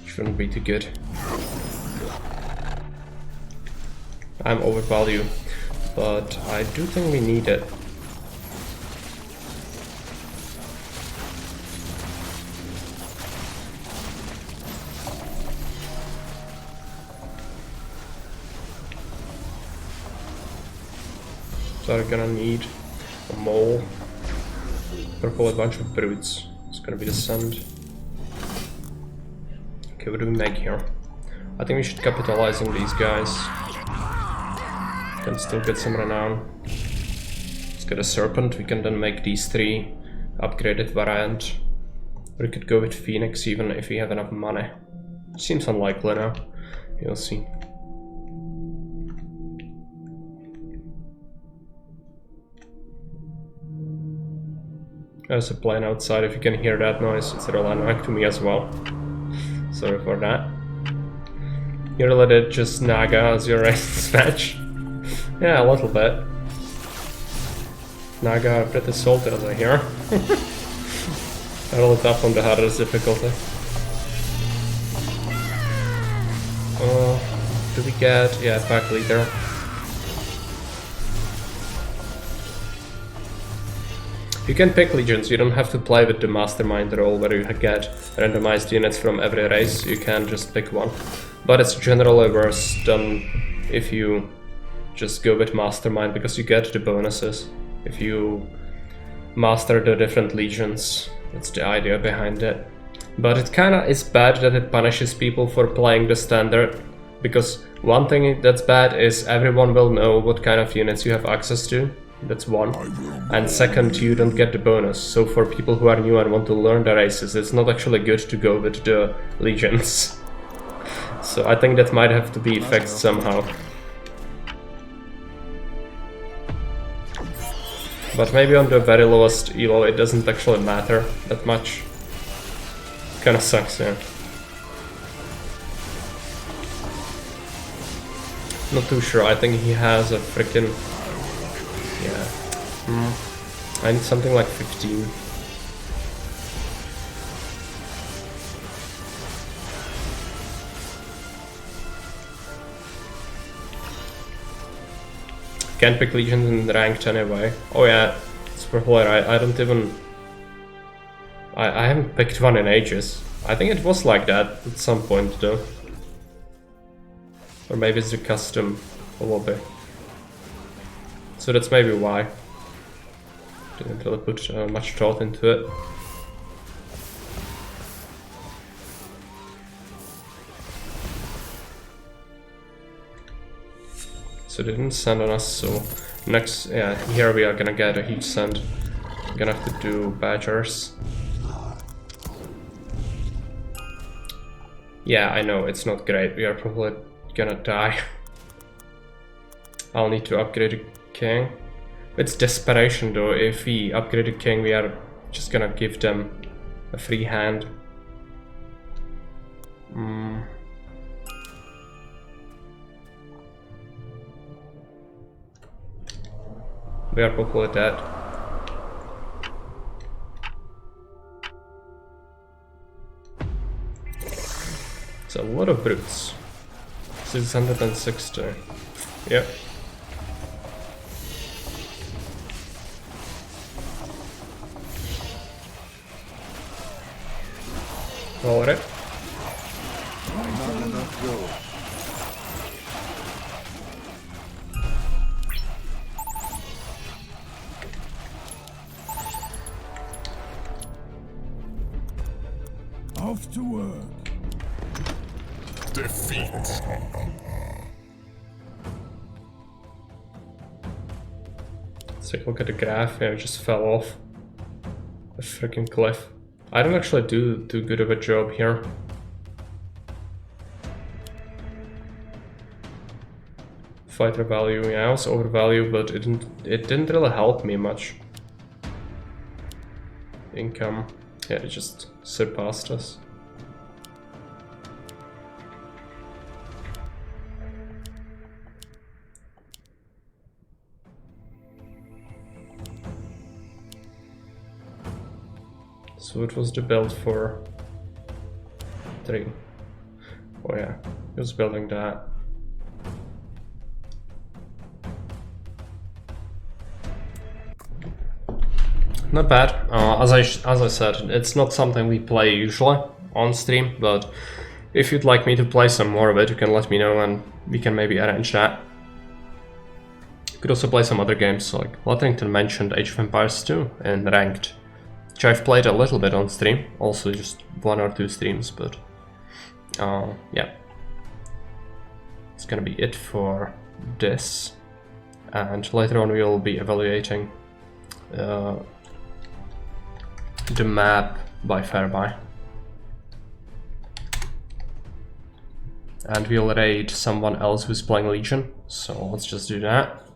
Shouldn't be too good. I'm overvalue, but I do think we need it. So we're gonna need a mole, purple, a bunch of brutes. It's gonna be the sand. Okay, what do we make here? I think we should capitalize on these guys. Can still get some renown. Let's get a serpent. We can then make these three upgraded variant. Or we could go with Phoenix even if we have enough money. Seems unlikely now. You'll see. There's a plane outside. If you can hear that noise, it's really annoying to me as well. Sorry for that. You really did just Naga as your race match? Yeah, a little bit. Naga are pretty salty as I hear. A little tough on the hardest difficulty. Do we get... yeah, pack leader. You can pick legions, you don't have to play with the mastermind role where you get randomized units from every race, you can just pick one. But it's generally worse than if you just go with mastermind, because you get the bonuses if you master the different legions. That's the idea behind it. But it kinda is bad that it punishes people for playing the standard, because one thing that's bad is everyone will know what kind of units you have access to. That's one. And second, you don't get the bonus. So for people who are new and want to learn the races, it's not actually good to go with the legions. So I think that might have to be fixed somehow. But maybe on the very lowest elo it doesn't actually matter that much. Kinda sucks, yeah. Not too sure, I think he has a freaking... yeah. I need something like 15. Can't pick Legions in ranked anyway. Oh yeah, it's probably right. I don't even... I haven't picked one in ages. I think it was like that at some point though. Or maybe it's the custom lobby. So that's maybe why. Didn't really put much thought into it. So they didn't send on us, so next, yeah, here we are gonna get a huge send. We're gonna have to do badgers. Yeah, I know, it's not great, we are probably gonna die. I'll need to upgrade a king. It's desperation though, if we upgrade a king we are just gonna give them a free hand. We are probably dead. It's a lot of brutes. 660. Yep. Alright. Not enough gold. Off to work. Defeat. Let's take a look at the graph. Yeah, it just fell off a freaking cliff. I don't actually do too good of a job here. Fighter value, yeah, I was overvalued, but it didn't really help me much. Income, yeah, it just surpassed us. So it was the build for 3. Oh yeah, he was building that. Not bad. As I said, it's not something we play usually on stream, but if you'd like me to play some more of it, you can let me know and we can maybe arrange that. You could also play some other games, like Lettington mentioned Age of Empires 2 and Ranked, which I've played a little bit on stream, also just 1 or 2 streams, but yeah. It's gonna be it for this, and later on we'll be evaluating the map by Fairbuy. And we'll raid someone else who's playing Legion, so let's just do that.